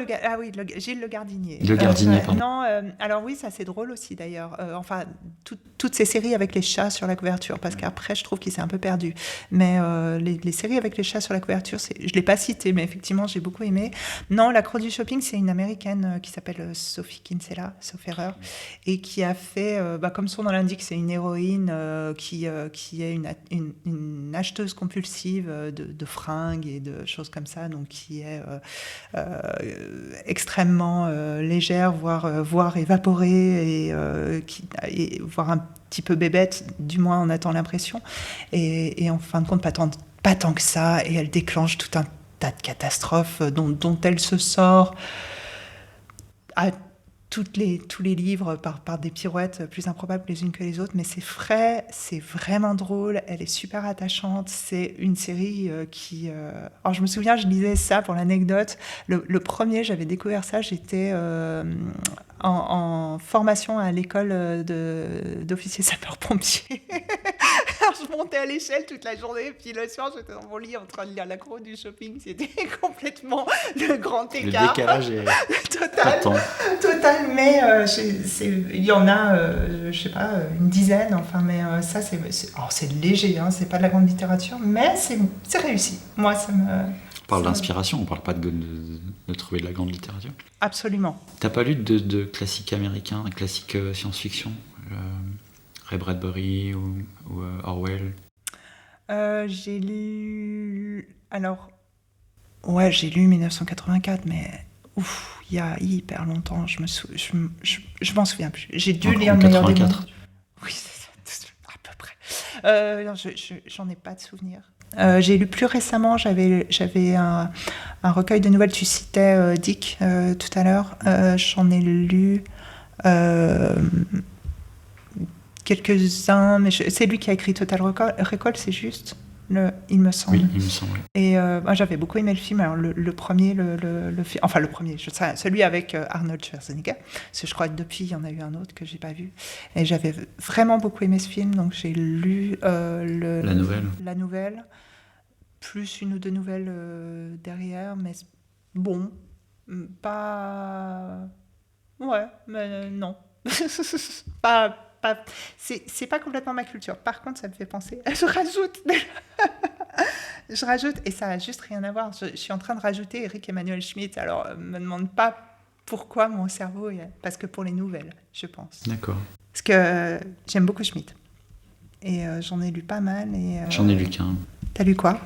Gilles Le Gardinier. Le Gardinier, pardon. Non, alors oui, ça c'est drôle aussi d'ailleurs. Enfin, toutes ces séries avec les chats sur la couverture, parce qu'après, je trouve qu'il s'est un peu perdu. Mais les séries avec les chats sur la couverture, je ne l'ai pas cité, mais effectivement, j'ai beaucoup aimé. Non, L'accro du shopping, c'est une Américaine qui s'appelle Sophie Kinsella, sauf erreur, et qui a fait, comme son nom l'indique, c'est une héroïne qui est une acheteuse compulsive de fringues et de choses comme ça, donc qui est extrêmement légère, voire évaporée, et voire un petit peu bébête, du moins on attend l'impression, et en fin de compte pas tant que ça, et elle déclenche tout un tas de catastrophes dont elle se sort à tous les livres par des pirouettes plus improbables les unes que les autres, mais c'est frais, c'est vraiment drôle, elle est super attachante. C'est une série qui... Alors je me souviens, je lisais ça pour l'anecdote. Le premier, j'avais découvert ça, j'étais en formation à l'école d'officiers sapeurs-pompiers. je montais à l'échelle toute la journée, puis le soir, j'étais dans mon lit en train de lire l'accro du shopping. C'était complètement le grand Le écart. décalage est Total, patent. total, mais il y en a, je sais pas, une dizaine, enfin, mais ça, c'est léger, hein, c'est pas de la grande littérature, mais c'est réussi. Moi, ça me... On parle d'inspiration, on parle pas de trouver de la grande littérature. Absolument. T'as pas lu de classiques américains, de classiques science-fiction, Ray Bradbury ou Orwell? J'ai lu... Alors, ouais, j'ai lu 1984, mais ouf, il y a hyper longtemps, je m'en souviens plus. J'ai dû Encore lire en Le meilleur des 84. mondes. Oui, c'est ça, à peu près. Non, j'en ai pas de souvenir. J'ai lu plus récemment, j'avais un recueil de nouvelles, tu citais Dick tout à l'heure, j'en ai lu quelques-uns, mais c'est lui qui a écrit Total Recall, c'est juste, il me semble. Oui, il me semble. Et moi, j'avais beaucoup aimé le film. Alors, le premier, enfin le premier, celui avec Arnold Schwarzenegger. Parce que je crois que depuis, il y en a eu un autre que j'ai pas vu. Et j'avais vraiment beaucoup aimé ce film, donc j'ai lu la nouvelle, plus une ou deux nouvelles derrière, mais bon, pas, ouais, mais non, pas. C'est pas complètement ma culture. Par contre, ça me fait penser. Je rajoute, et ça a juste rien à voir. Je suis en train de rajouter Eric Emmanuel Schmitt. Alors, me demande pas pourquoi mon cerveau. Parce que pour les nouvelles, je pense. D'accord. Parce que j'aime beaucoup Schmitt. Et j'en ai lu pas mal. J'en ai lu qu'un. T'as lu quoi?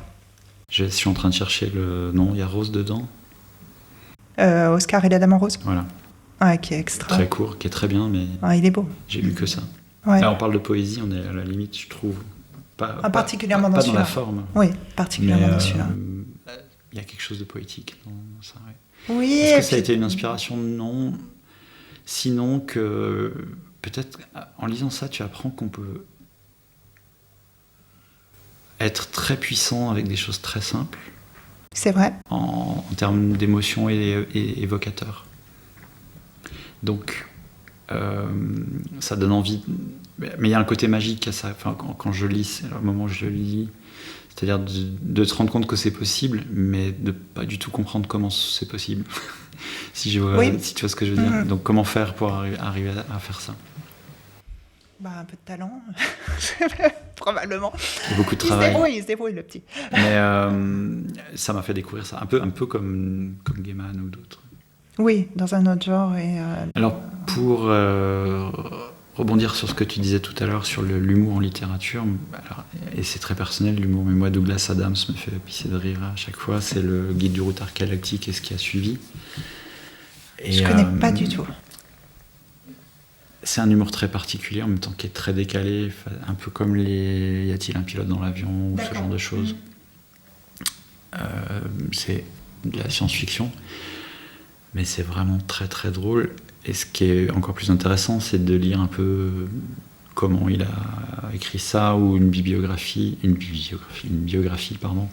Je suis en train de chercher le nom. Il y a Rose dedans. Oscar et la Dame en rose. Voilà. Ouais, qui est extra. Très court, qui est très bien, mais Ouais, il est beau. j'ai lu que ça. Ouais. Là, on parle de poésie, on est à la limite, je trouve. Particulièrement pas dans dans celui-là. la forme. Oui, particulièrement dans celui-là. Il y a quelque chose de poétique dans ça. Ouais. Oui. Est-ce que ça a été une inspiration? Non. Sinon que peut-être en lisant ça, tu apprends qu'on peut être très puissant avec des choses très simples. C'est vrai. En termes d'émotion et évocateur. Donc, ça donne envie. Mais il y a un côté magique à ça. Enfin, quand je lis, c'est le moment où je le lis. C'est-à-dire de te rendre compte que c'est possible, mais de pas du tout comprendre comment c'est possible. si tu vois ce que je veux dire. Mm-hmm. Donc, comment faire pour arriver à faire ça? Un peu de talent, probablement. Et beaucoup de travail. Il se débrouille, le petit. Mais ça m'a fait découvrir ça. Un peu comme Gaiman ou d'autres. Oui, dans un autre genre. Alors, pour rebondir sur ce que tu disais tout à l'heure sur l'humour en littérature, et c'est très personnel l'humour, mais moi Douglas Adams me fait pisser de rire à chaque fois, c'est le Guide du routard galactique et ce qui a suivi. Et, je connais pas du tout. C'est un humour très particulier, en même temps qui est très décalé, un peu comme les Y a-t-il un pilote dans l'avion ou ce genre de choses. C'est de la science-fiction, mais c'est vraiment très très drôle. Et ce qui est encore plus intéressant, c'est de lire un peu comment il a écrit ça, ou une biographie, pardon.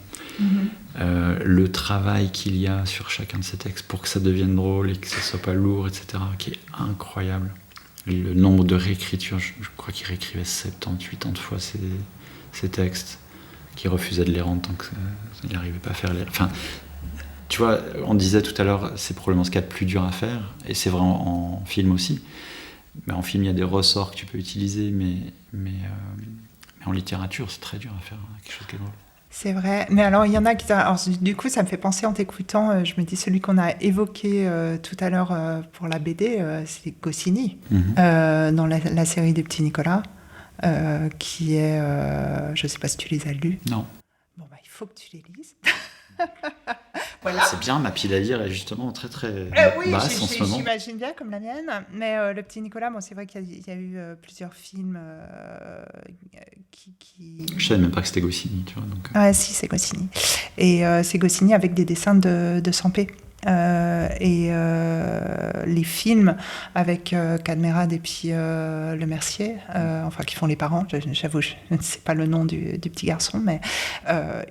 Le travail qu'il y a sur chacun de ces textes pour que ça devienne drôle et que ça soit pas lourd, etc., qui est incroyable. Le nombre de réécritures, je crois qu'il réécrivait 70, 80 fois ces textes, qu'il refusait de les rendre tant qu'il n'arrivait pas à faire les... Enfin, tu vois, on disait tout à l'heure, c'est probablement ce qu'il y a de plus dur à faire, et c'est vrai en film aussi. Mais en film, il y a des ressorts que tu peux utiliser, mais en littérature, c'est très dur à faire quelque chose qui est drôle. C'est vrai, mais alors il y en a qui... Alors, du coup, ça me fait penser en t'écoutant, je me dis celui qu'on a évoqué tout à l'heure pour la BD, c'est Goscinny, dans la série des Petits Nicolas, qui est... je ne sais pas si tu les as lus. Non. Bon, il faut que tu les lises. Voilà. C'est bien, ma pile à lire est justement très très basse en ce moment. J'imagine bien comme la mienne, mais le Petit Nicolas, c'est vrai qu'il y a eu plusieurs films qui... Je savais même pas que c'était Goscinny, tu vois. Donc... Ouais, si, c'est Goscinny. Et c'est Goscinny avec des dessins de Sampé. Et les films avec Cadmerade et puis Le Mercier, enfin qui font les parents, j'avoue, je ne sais pas le nom du petit garçon, mais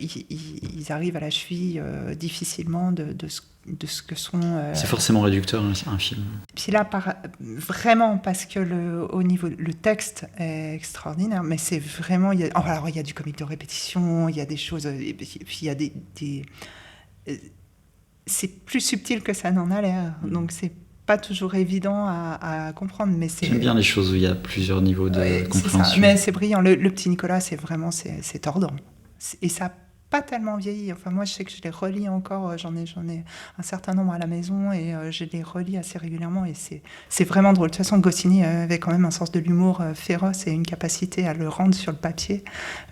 ils arrivent à la cheville difficilement de ce que sont... C'est forcément réducteur un film. Puis là, vraiment, parce que au niveau, le texte est extraordinaire, mais c'est vraiment... Alors, il y a du comique de répétition, il y a des choses... Et puis il y a c'est plus subtil que ça n'en a l'air, donc c'est pas toujours évident à comprendre. Mais j'aime bien les choses où il y a plusieurs niveaux de compréhension. C'est ça. Mais c'est brillant. Le petit Nicolas, c'est vraiment c'est tordant. Et ça n'a pas tellement vieilli. Enfin, moi, je sais que je les relis encore. J'en ai un certain nombre à la maison et je les relis assez régulièrement. Et c'est vraiment drôle. De toute façon, Goscinny avait quand même un sens de l'humour féroce et une capacité à le rendre sur le papier,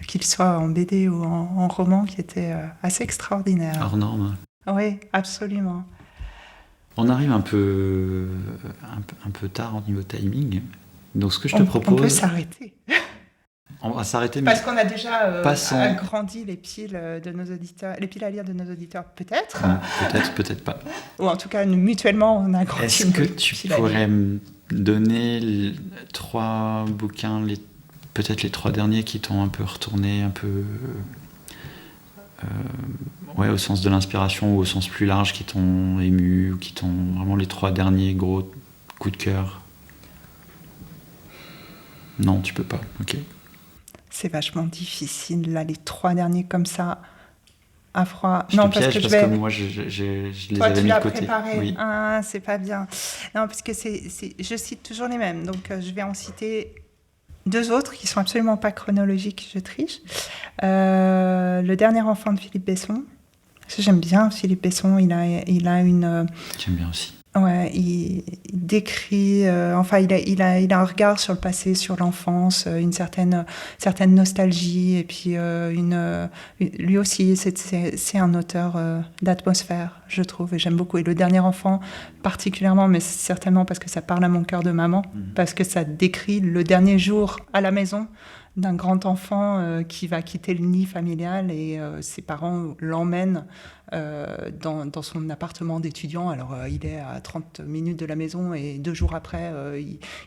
qu'il soit en BD ou en roman, qui était assez extraordinaire. Hors norme. Oui, absolument. On arrive un peu tard au niveau timing. Donc ce que je te propose... On peut s'arrêter. On va s'arrêter. Parce qu'on a déjà agrandi les piles de nos auditeurs, les piles à lire de nos auditeurs, peut-être. Peut-être pas. Ou en tout cas, mutuellement, on a agrandi. Est-ce que tu pourrais me donner 3 bouquins, peut-être les 3 derniers qui t'ont un peu retourné, un peu... au sens de l'inspiration ou au sens plus large, qui t'ont ému ou qui t'ont vraiment les 3 derniers gros coups de cœur? Non, tu peux pas. Ok. C'est vachement difficile là, les 3 derniers comme ça à froid. Non, parce que moi je les Toi, avais mis de côté. Préparé. Oui. Ah, c'est pas bien. Non, parce que je cite toujours les mêmes, donc je vais en citer 2 autres qui sont absolument pas chronologiques, je triche. Le dernier enfant de Philippe Besson. J'aime bien Philippe Besson, il a une... J'aime bien aussi. Ouais, il décrit... il a un regard sur le passé, sur l'enfance, une certaine nostalgie, et puis lui aussi, c'est un auteur d'atmosphère, je trouve, et j'aime beaucoup. Et le dernier enfant, particulièrement, mais certainement parce que ça parle à mon cœur de maman, parce que ça décrit le dernier jour à la maison d'un grand enfant qui va quitter le nid familial et ses parents l'emmènent dans son appartement d'étudiant. Alors, il est à 30 minutes de la maison et 2 jours après,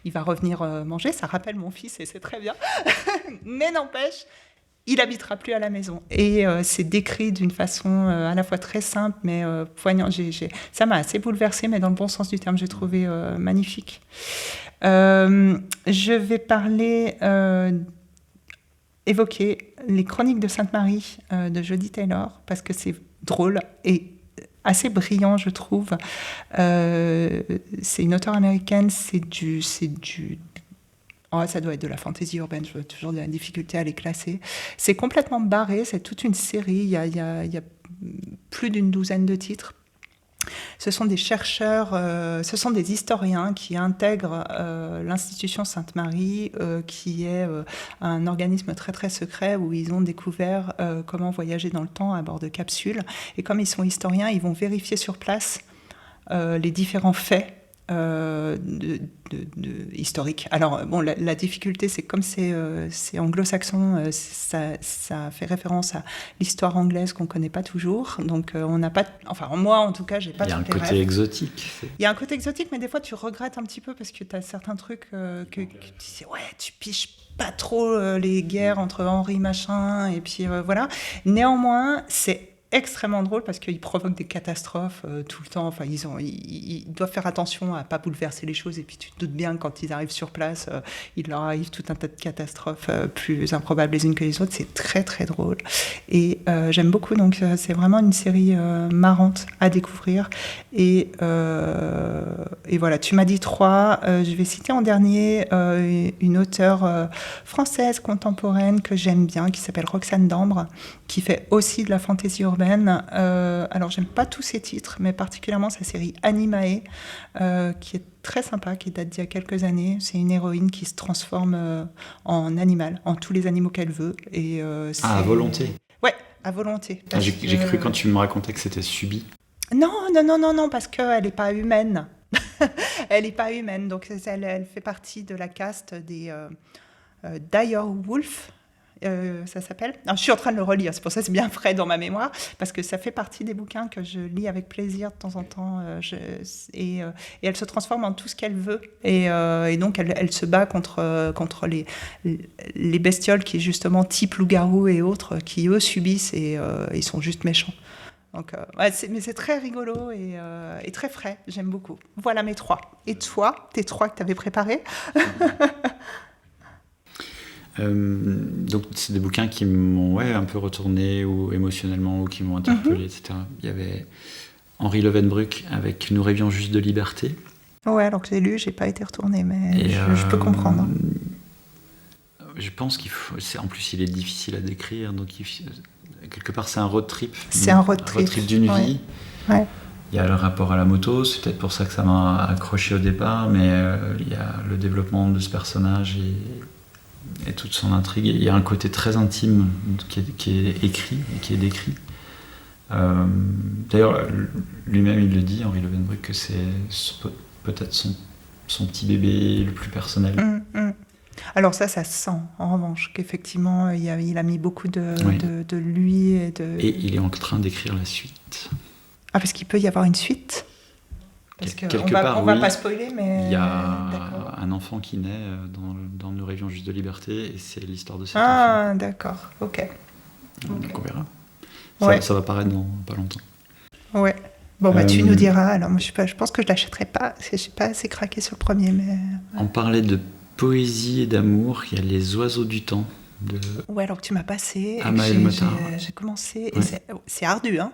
il va revenir manger. Ça rappelle mon fils et c'est très bien. Mais n'empêche, il habitera plus à la maison. Et c'est décrit d'une façon à la fois très simple, mais poignante. Ça m'a assez bouleversée, mais dans le bon sens du terme, j'ai trouvé magnifique. Je vais évoquer les Chroniques de Sainte-Marie de Jodie Taylor, parce que c'est drôle et assez brillant, je trouve. C'est une auteure américaine, ça doit être de la fantaisie urbaine, je vois toujours de la difficulté à les classer. C'est complètement barré, c'est toute une série, il y a plus d'une douzaine de titres. Ce sont des chercheurs, ce sont des historiens qui intègrent l'Institution Sainte-Marie, qui est un organisme très très secret où ils ont découvert comment voyager dans le temps à bord de capsules. Et comme ils sont historiens, ils vont vérifier sur place les différents faits historique. Alors, bon, la difficulté, c'est comme c'est anglo-saxon, ça fait référence à l'histoire anglaise qu'on ne connaît pas toujours. Donc, on n'a pas... Enfin, moi, en tout cas, j'ai pas... Il y a un côté exotique. Il y a un côté exotique, mais des fois, tu regrettes un petit peu parce que tu as certains trucs que tu dis, ouais, tu piches pas trop les guerres entre Henri machin, et puis voilà. Néanmoins, c'est extrêmement drôle parce qu'ils provoquent des catastrophes tout le temps. Enfin, ils doivent faire attention à pas bouleverser les choses. Et puis, tu te doutes bien, quand ils arrivent sur place, il leur arrive tout un tas de catastrophes plus improbables les unes que les autres. C'est très, très drôle. Et j'aime beaucoup. Donc, c'est vraiment une série marrante à découvrir. Et voilà, tu m'as dit 3. Je vais citer en dernier une auteure française contemporaine que j'aime bien, qui s'appelle Roxane Dambre, qui fait aussi de la fantaisie urbaine. Alors, j'aime pas tous ses titres, mais particulièrement sa série Animae, qui est très sympa, qui date d'il y a quelques années. C'est une héroïne qui se transforme en animal, en tous les animaux qu'elle veut. Et, à volonté. Ouais, à volonté. J'ai cru quand tu me racontais que c'était subi. Non, parce qu'elle n'est pas humaine. Elle n'est pas humaine, donc elle fait partie de la caste des dire Wolf. ça s'appelle. Alors, je suis en train de le relire, c'est pour ça que c'est bien frais dans ma mémoire, parce que ça fait partie des bouquins que je lis avec plaisir de temps en temps, et elle se transforme en tout ce qu'elle veut, et donc elle se bat contre les bestioles qui, justement, type loup-garou et autres, qui eux subissent et ils sont juste méchants. Donc, mais c'est très rigolo et très frais, j'aime beaucoup. Voilà mes 3. Et toi, tes 3 que tu avais préparés? Donc c'est des bouquins qui m'ont un peu retourné ou émotionnellement ou qui m'ont interpellé, etc. Il y avait Henri Levenbruck avec Nous rêvions juste de liberté. Ouais, alors que j'ai lu, j'ai pas été retournée, mais je peux comprendre. Je pense en plus il est difficile à décrire, donc quelque part c'est un road trip. C'est un road trip d'une vie. Ouais. Il y a le rapport à la moto, c'est peut-être pour ça que ça m'a accroché au départ, mais il y a le développement de ce personnage et toute son intrigue. Il y a un côté très intime qui est écrit et qui est décrit. D'ailleurs, lui-même il le dit, Henri Levenbruck, que c'est peut-être son petit bébé le plus personnel. Alors ça se sent, en revanche, qu'effectivement il a mis beaucoup de lui et il est en train d'écrire la suite. Ah, parce qu'il peut y avoir une suite? Parce qu'on va pas spoiler, mais... Il y a un enfant qui naît dans Nous rêvions juste de liberté, et c'est l'histoire de cet enfant. Ah, d'accord, ok. Donc on verra. Ça va paraître dans pas longtemps. Ouais. Bon, tu nous diras. Alors, moi, je pense que je l'achèterai pas, parce que je suis pas assez craquée sur le premier, mais... On parlait de poésie et d'amour. Il y a Les oiseaux du temps de... Ouais, alors que tu m'as passé. Amael Motard. J'ai commencé, et c'est ardu, hein.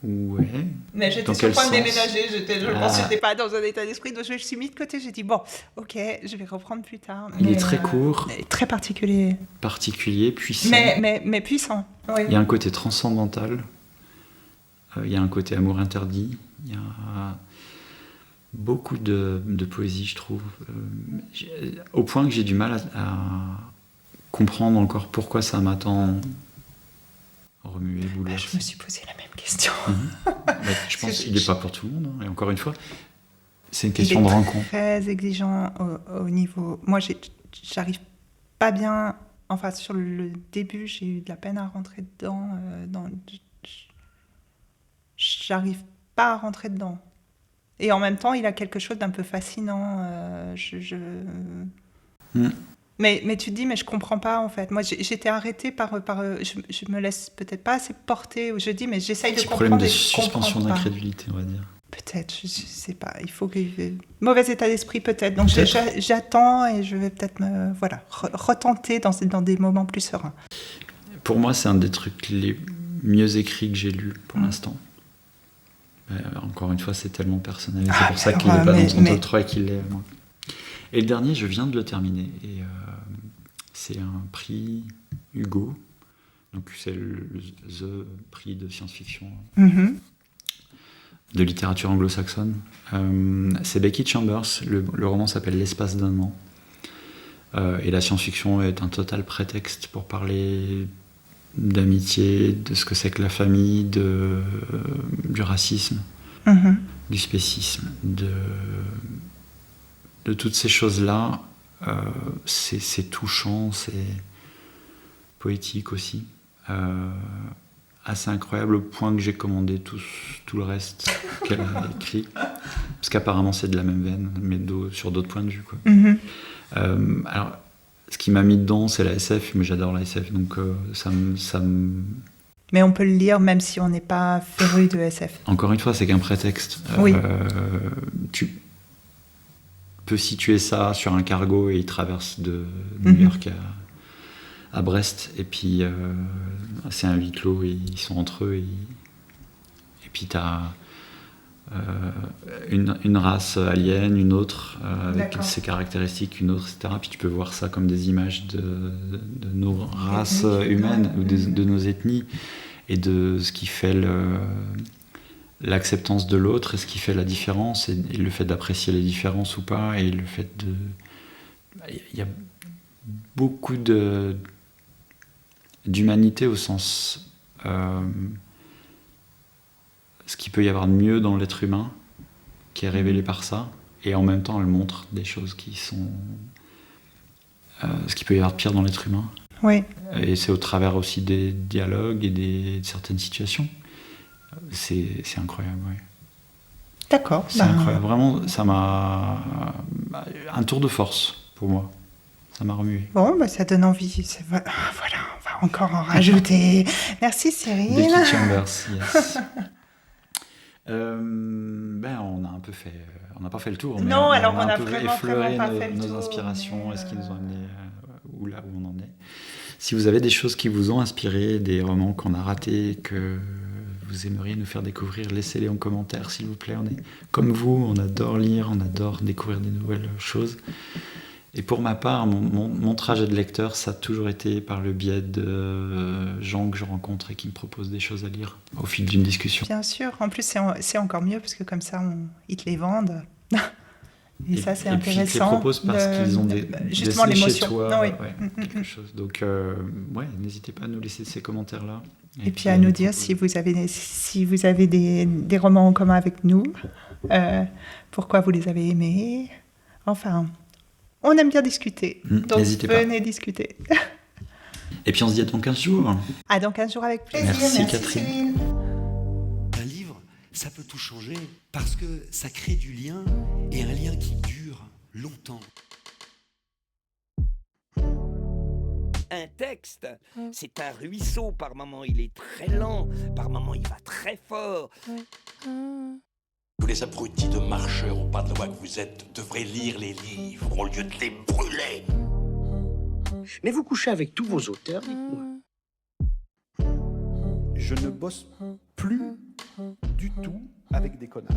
Ouais. Mais j'étais sur le point de déménager, je ne pense que j'étais pas dans un état d'esprit, donc je me suis mis de côté, j'ai dit bon, ok, je vais reprendre plus tard. Il est très court. Très particulier. Puissant. Mais puissant, oui. Il y a un côté transcendantal, il y a un côté amour interdit, il y a beaucoup de poésie, je trouve, au point que j'ai du mal à comprendre encore pourquoi ça m'a tant... remué, bouleversé. Je me suis posé la même question. Je pense qu'il n'est pas pour tout le monde. Et encore une fois, c'est une question de rencontre. Il est très exigeant au niveau... Moi, j'arrive pas bien... Enfin, sur le début, j'ai eu de la peine à rentrer dedans. J'arrive pas à rentrer dedans. Et en même temps, il a quelque chose d'un peu fascinant. Mais tu te dis, mais je comprends pas en fait. Moi, j'étais arrêtée par je me laisse peut-être pas assez porter. Où je dis, mais j'essaye de comprendre. Problème de suspension d'incrédulité, on va dire. Peut-être, je sais pas. Il faut que mauvais état d'esprit peut-être. Donc j'attends et je vais peut-être me retenter dans des moments plus sereins. Pour moi, c'est un des trucs les mieux écrits que j'ai lus pour l'instant. Encore une fois, c'est tellement personnel. C'est pour ça qu'il n'est pas dans son top 3 et qu'il l'est. Moi. Et le dernier, je viens de le terminer. Et c'est un prix Hugo. Donc c'est the prix de science-fiction de littérature anglo-saxonne. C'est Becky Chambers. Le roman s'appelle L'espace d'un an. Et la science-fiction est un total prétexte pour parler d'amitié, de ce que c'est que la famille, du racisme, du spécisme, de toutes ces choses-là. C'est touchant, c'est poétique aussi. Assez incroyable au point que j'ai commandé tout le reste qu'elle a écrit. Parce qu'apparemment c'est de la même veine, mais sur d'autres points de vue, quoi. Alors, ce qui m'a mis dedans, c'est la SF, mais j'adore la SF, donc ça me... Mais on peut le lire même si on n'est pas féru de SF. Encore une fois, c'est qu'un prétexte. Oui. Tu peux situer ça sur un cargo et il traverse de New York à Brest, et puis c'est un huis clos et ils sont entre eux, et puis t'as une race alien, une autre avec ses caractéristiques, une autre, etc. Puis tu peux voir ça comme des images de nos races humaines ou de nos ethnies, et de ce qui fait l'acceptance de l'autre et ce qui fait la différence, et le fait d'apprécier les différences ou pas, et le fait de... Il y a beaucoup d'humanité au sens... ce qu'il peut y avoir de mieux dans l'être humain, qui est révélé par ça, et en même temps elle montre des choses qui sont... ce qu'il peut y avoir de pire dans l'être humain. Oui. Et c'est au travers aussi des dialogues et de certaines situations. C'est incroyable, oui. D'accord. C'est incroyable. Vraiment, ça m'a... Un tour de force pour moi. Ça m'a remué. Bon, ça donne envie. Voilà, on va encore en rajouter. Merci Cyril. Becky Chambers, yes. On a un peu fait... On n'a pas fait le tour, mais non, on alors a un on a peu vraiment effleuré pas fait le nos tour, inspirations mais et ce qui nous ont amené où là où on en est. Si vous avez des choses qui vous ont inspiré, des romans qu'on a ratés, que vous aimeriez nous faire découvrir, laissez-les en commentaire, s'il vous plaît. On est comme vous, on adore lire, on adore découvrir des nouvelles choses. Et pour ma part, mon trajet de lecteur, ça a toujours été par le biais de gens que je rencontre et qui me proposent des choses à lire au fil d'une discussion. Bien sûr, en plus c'est encore mieux parce que comme ça ils te les vendent. Et ça c'est et puis intéressant. ils te les proposent parce qu'ils ont justement décelé l'émotion. chez toi, Non, oui. quelque chose. Donc n'hésitez pas à nous laisser ces commentaires-là. Et puis à nous dire si vous avez des romans en commun avec nous, pourquoi vous les avez aimés. Enfin, on aime bien discuter. Donc n'hésitez pas. venez discuter. Et puis on se dit à dans 15 jours. À dans 15 jours avec plaisir. Merci Catherine. Cyril. Un livre, ça peut tout changer parce que ça crée du lien et un lien qui dure longtemps. Un texte, c'est un ruisseau. Par moments, il est très lent. Par moments, il va très fort. Tous les abrutis de marcheurs au pas de la voie que vous êtes devraient lire les livres au lieu de les brûler. Mais vous couchez avec tous vos auteurs, dites-moi. Je ne bosse plus du tout avec des connards.